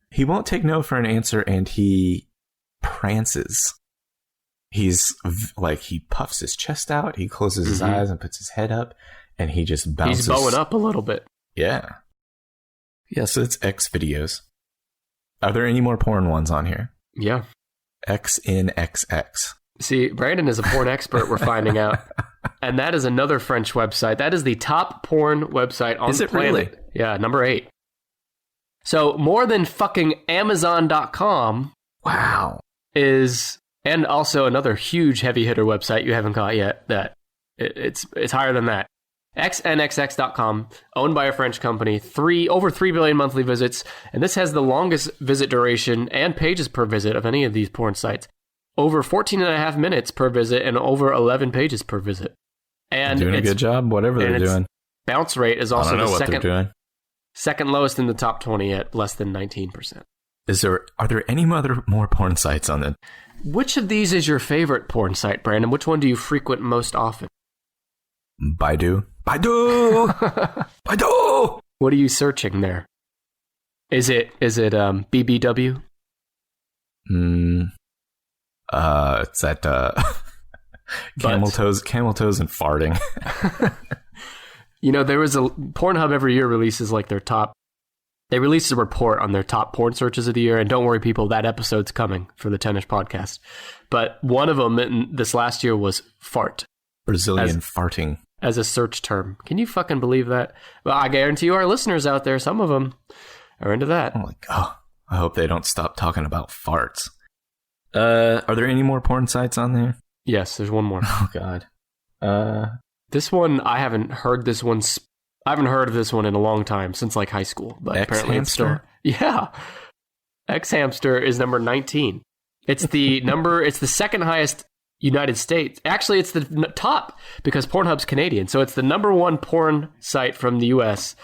He won't take no for an answer, and he prances. He's like, he puffs his chest out, he closes his eyes and puts his head up, and he just bounces. He's bowing up a little bit. Yeah. Yeah, so it's Xvideos. Are there any more porn ones on here? Yeah. XNXX. See, Brandon is a porn expert, we're finding out. And that is another French website. That is the top porn website on the planet. Really? Yeah, number 8. So more than fucking Amazon.com. Wow. Is, and also another huge heavy hitter website you haven't got yet, that it's higher than that. XNXX.com, owned by a French company, over 3 billion monthly visits, and this has the longest visit duration and pages per visit of any of these porn sites. Over 14 and a half minutes per visit and over 11 pages per visit. And they're doing a good job, whatever they're doing. Bounce rate is also the second lowest in the top 20 at less than 19%. Are there any more porn sites on it? Which of these is your favorite porn site, Brandon? Which one do you frequent most often? Baidu. What are you searching there? Is it BBW? It's that camel toes and farting. You know, there was Pornhub every year releases like their top. They released a report on their top porn searches of the year, and don't worry, people, that episode's coming for the Tennis podcast. But one of them this last year was fart. Brazilian farting. As a search term. Can you fucking believe that? Well, I guarantee you our listeners out there, some of them are into that. I'm like, oh, I hope they don't stop talking about farts. Are there any more porn sites on there? Yes, there's one more. Oh, God. This one, I haven't heard this one. I haven't heard of this one in a long time, since like high school. But apparently it's still. Yeah. X Hamster is number 19. It's the it's the second highest United States. Actually, it's the top because Pornhub's Canadian. So it's the number one porn site from the US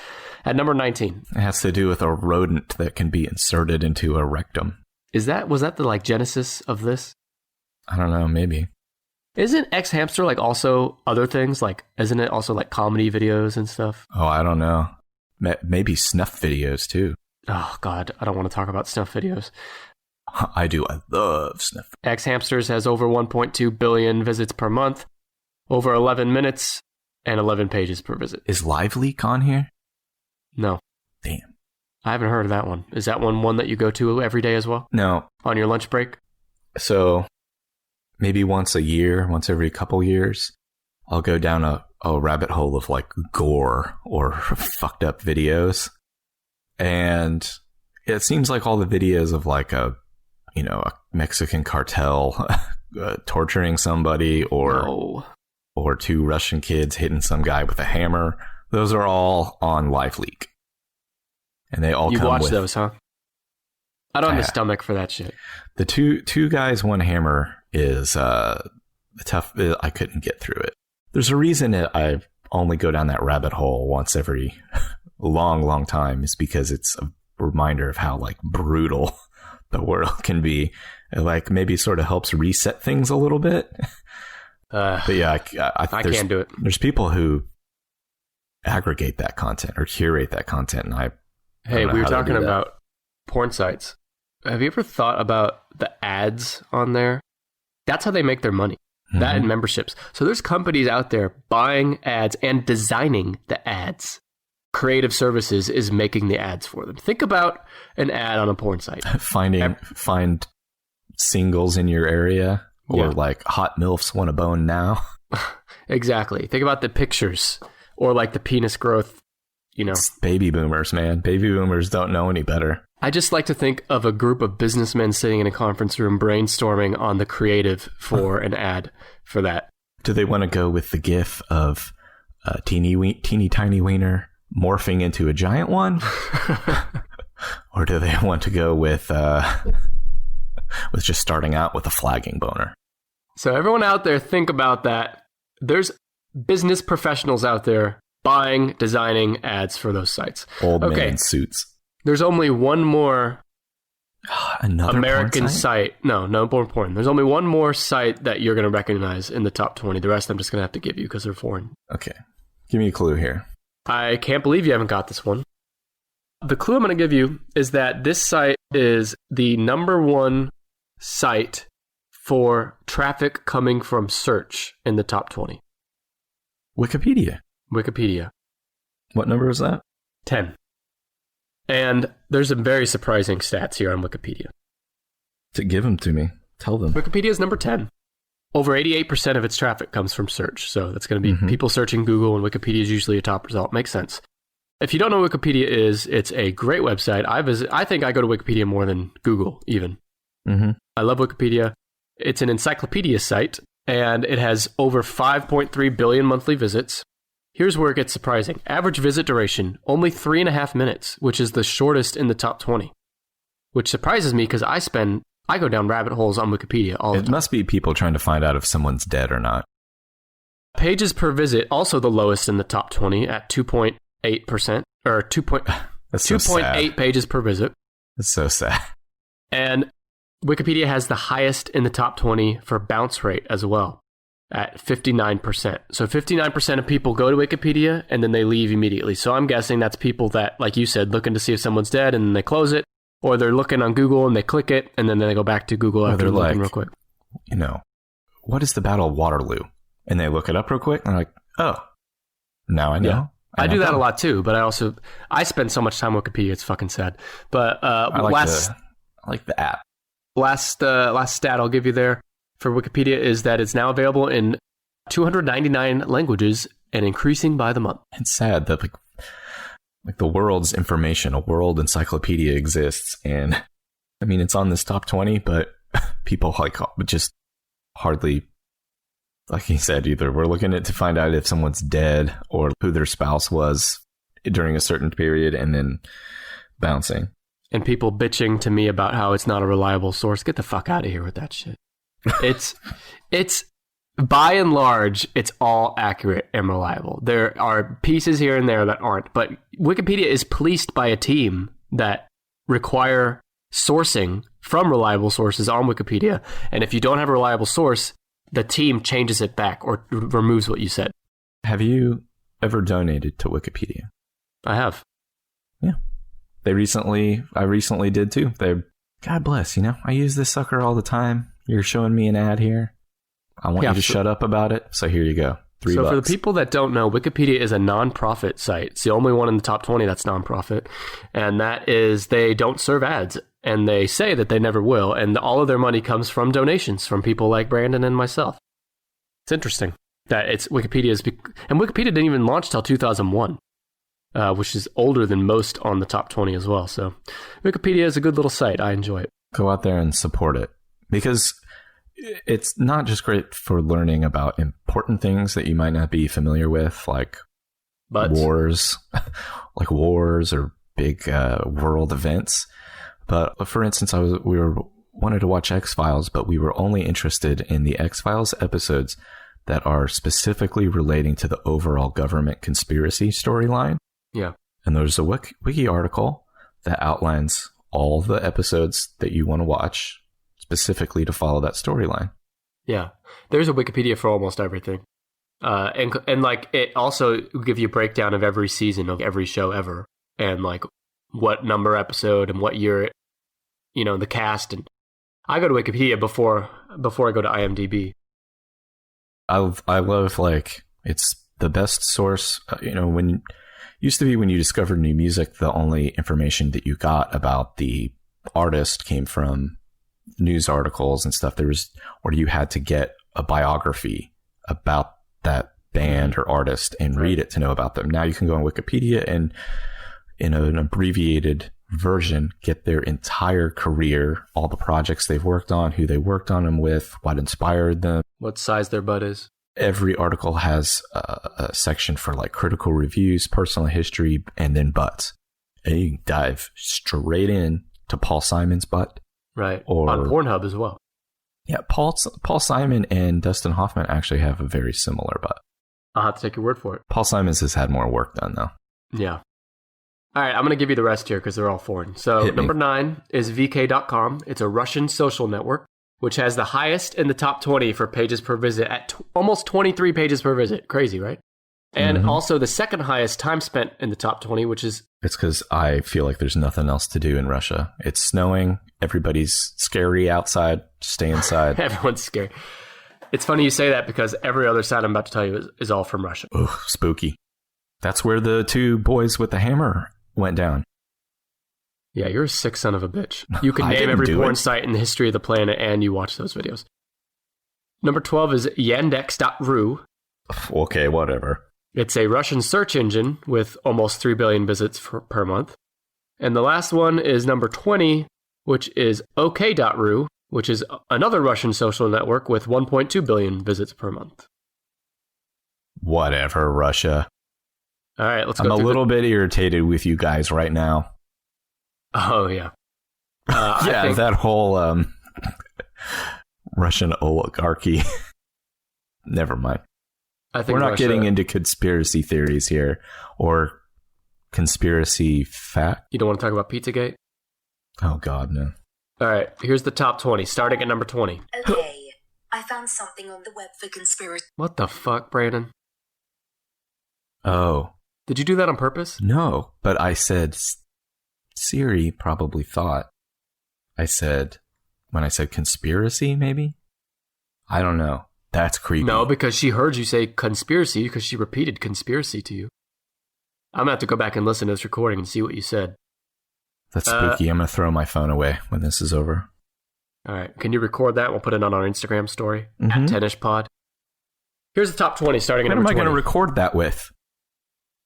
at number 19. It has to do with a rodent that can be inserted into a rectum. Was that the like genesis of this? I don't know, maybe. Isn't X Hamster like also other things? Like, isn't it also like comedy videos and stuff? Oh, I don't know. Maybe snuff videos too. Oh, God, I don't want to talk about snuff videos. I do. I love snuff. X Hamsters has over 1.2 billion visits per month, over 11 minutes, and 11 pages per visit. Is Live Leak on here? No. Damn. I haven't heard of that one. Is that one that you go to every day as well? No. On your lunch break? So maybe once a year, once every couple years, I'll go down a rabbit hole of like gore or fucked up videos. And it seems like all the videos of like a Mexican cartel torturing somebody or two Russian kids hitting some guy with a hammer. Those are all on LiveLeak. And they all you come watch with, those, huh? I don't have the stomach for that shit. The two guys, one hammer is tough. I couldn't get through it. There's a reason that I only go down that rabbit hole once every long time, is because it's a reminder of how like brutal the world can be. It like maybe sort of helps reset things a little bit. But yeah, I can't do it. There's people who aggregate that content or curate that content, and Hey, we were talking about porn sites. Have you ever thought about the ads on there? That's how they make their money. Mm-hmm. That and memberships. So there's companies out there buying ads and designing the ads. Creative Services is making the ads for them. Think about an ad on a porn site. Find singles in your area, or like hot MILFs want a bone now. Exactly. Think about the pictures or like the penis growth. It's baby boomers, man. Baby boomers don't know any better. I just like to think of a group of businessmen sitting in a conference room brainstorming on the creative for an ad for that. Do they want to go with the gif of a teeny tiny wiener morphing into a giant one? Or do they want to go with just starting out with a flagging boner? So everyone out there, think about that. There's business professionals out there buying, designing ads for those sites. Old man in suits. There's only one more another American site. No more porn. There's only one more site that you're going to recognize in the top 20. The rest I'm just going to have to give you because they're foreign. Okay. Give me a clue here. I can't believe you haven't got this one. The clue I'm going to give you is that this site is the number one site for traffic coming from search in the top 20. Wikipedia. What number is that? 10. And there's some very surprising stats here on Wikipedia. To give them to me. Tell them. Wikipedia is number 10. Over 88% of its traffic comes from search. So that's going to be people searching Google, and Wikipedia is usually a top result. Makes sense. If you don't know what Wikipedia is, it's a great website. I think I go to Wikipedia more than Google even. Mm-hmm. I love Wikipedia. It's an encyclopedia site, and it has over 5.3 billion monthly visits. Here's where it gets surprising. Average visit duration, only 3.5 minutes, which is the shortest in the top 20. Which surprises me because I go down rabbit holes on Wikipedia all the time. It must be people trying to find out if someone's dead or not. Pages per visit, also the lowest in the top 20 at 2.8%, or 2.8 pages per visit. That's so sad. And Wikipedia has the highest in the top 20 for bounce rate as well, at 59%. So 59% of people go to Wikipedia and then they leave immediately. So I'm guessing that's people that, like you said, looking to see if someone's dead and then they close it, or they're looking on Google and they click it and then they go back to Google after looking real quick. What is the Battle of Waterloo? And they look it up real quick and they're like, oh, now I know. Yeah. I do that a lot too, but I spend so much time on Wikipedia, it's fucking sad. But I like the app. Last stat I'll give you there for Wikipedia is that it's now available in 299 languages and increasing by the month. It's sad that like the world's information, a world encyclopedia exists, and I mean it's on this top 20, but people like just hardly, like he said, either we're looking at to find out if someone's dead or who their spouse was during a certain period, and then bouncing. And people bitching to me about how it's not a reliable source. Get the fuck out of here with that shit. It's by and large, it's all accurate and reliable. There are pieces here and there that aren't, but Wikipedia is policed by a team that require sourcing from reliable sources on Wikipedia. And if you don't have a reliable source, the team changes it back or removes what you said. Have you ever donated to Wikipedia? I have. Yeah. I recently did too. God bless, I use this sucker all the time. You're showing me an ad here. I want you to shut up about it. So here you go. $3. So for the people that don't know, Wikipedia is a non-profit site. It's the only one in the top 20 that's non-profit. And that is they don't serve ads. And they say that they never will. And all of their money comes from donations from people like Brandon and myself. It's interesting that it's Wikipedia's... And Wikipedia didn't even launch till 2001, which is older than most on the top 20 as well. So Wikipedia is a good little site. I enjoy it. Go out there and support it. Because it's not just great for learning about important things that you might not be familiar with, like wars or big world events. But for instance, we wanted to watch X-Files, but we were only interested in the X-Files episodes that are specifically relating to the overall government conspiracy storyline. Yeah. And there's a wiki article that outlines all the episodes that you want to watch specifically to follow that storyline. Yeah. There's a Wikipedia for almost everything. And like it also will give you a breakdown of every season of every show ever, and like what number episode and what year, the cast. And I go to Wikipedia before I go to IMDb. I love, like, it's the best source. When you discovered new music, the only information that you got about the artist came from news articles and stuff. Or you had to get a biography about that band or artist and read it to know about them. Now you can go on Wikipedia and in an abbreviated version get their entire career, all the projects they've worked on, who they worked on them with, what inspired them, what size their butt is. Every article has a section for like critical reviews, personal history, and then butts. And you can dive straight in to Paul Simon's butt. Right. Or on Pornhub as well. Yeah, Paul Simon and Dustin Hoffman actually have a very similar butt. I'll have to take your word for it. Paul Simons has had more work done, though. Yeah. All right, I'm going to give you the rest here because they're all foreign. So number 9 is VK.com. It's a Russian social network, which has the highest in the top 20 for pages per visit at almost 23 pages per visit. Crazy, right? And also the second highest time spent in the top 20, which is... It's because I feel like there's nothing else to do in Russia. It's snowing. Everybody's scary outside. Stay inside. Everyone's scared. It's funny you say that because every other site I'm about to tell you is all from Russia. Ugh, spooky. That's where the two boys with the hammer went down. Yeah, you're a sick son of a bitch. You can name every porn site in the history of the planet and you watch those videos. Number 12 is Yandex.ru. Okay, whatever. It's a Russian search engine with almost 3 billion visits per month. And the last one is number 20, which is OK.ru, which is another Russian social network with 1.2 billion visits per month. Whatever, Russia. All right, let's go. I'm a little bit irritated with you guys right now. Oh, yeah. Yeah, that whole Russian oligarchy. Never mind. We're not getting into conspiracy theories here or conspiracy fact. You don't want to talk about Pizzagate? Oh, God, no. All right, here's the top 20, starting at number 20. Okay, I found something on the web for conspiracy. What the fuck, Brandon? Oh. Did you do that on purpose? No, but I said Siri probably thought when I said conspiracy, maybe? I don't know. That's creepy. No, because she heard you say conspiracy because she repeated conspiracy to you. I'm going to have to go back and listen to this recording and see what you said. That's spooky. I'm going to throw my phone away when this is over. All right. Can you record that? We'll put it on our Instagram story at 10ishpod. Here's the top 20 starting at What number am I 20. going to record that with?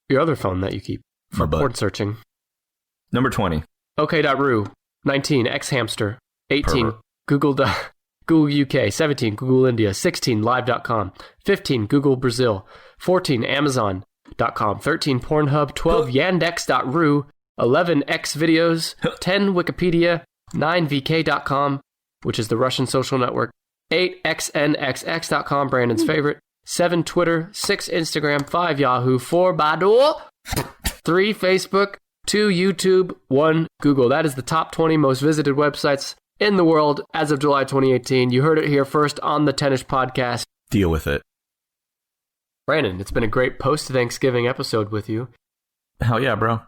Your other phone that you keep My for butt. porn searching. Number 20. OK.ru. 19. Xhamster. 18. Pervert. Google UK. 17. Google India. 16. Live.com. 15. Google Brazil. 14. Amazon.com. 13. Pornhub. 12. Yandex.ru. 11. Xvideos. 10. Wikipedia. 9. VK.com, which is the Russian social network. 8. XNXX.com, Brandon's favorite. 7. Twitter. 6. Instagram. 5. Yahoo. 4. Baidu. 3. Facebook. 2. YouTube. 1. Google. That is the top 20 most visited websites in the world as of July 2018. You heard it here first on the Tennis Podcast. Deal with it. Brandon, it's been a great post-Thanksgiving episode with you. Hell yeah, bro.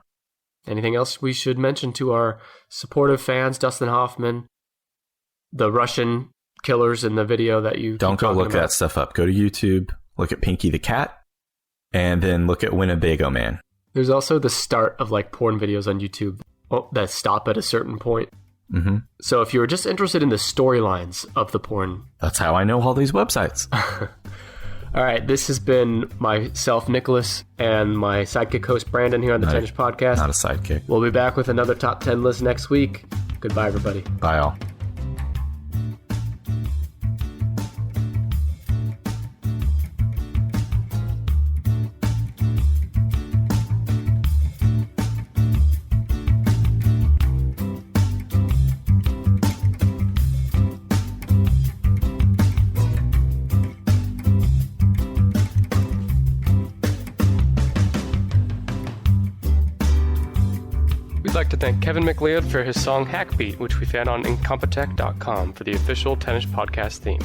Anything else we should mention to our supportive fans, Dustin Hoffman, the Russian killers in the video that you Don't keep go talking look about? that stuff up. Go to YouTube, look at Pinky the Cat, and then look at Winnebago Man. There's also the start of like porn videos on YouTube that stop at a certain point. Mm-hmm. So if you're just interested in the storylines of the porn. That's how I know all these websites. All right, this has been myself, Nicholas, and my sidekick host, Brandon, here on the Tennis Podcast. Not a sidekick. We'll be back with another top 10 list next week. Goodbye, everybody. Bye, all. We'd like to thank Kevin McLeod for his song Hackbeat, which we found on Incompetech.com for the official Tennis Podcast theme.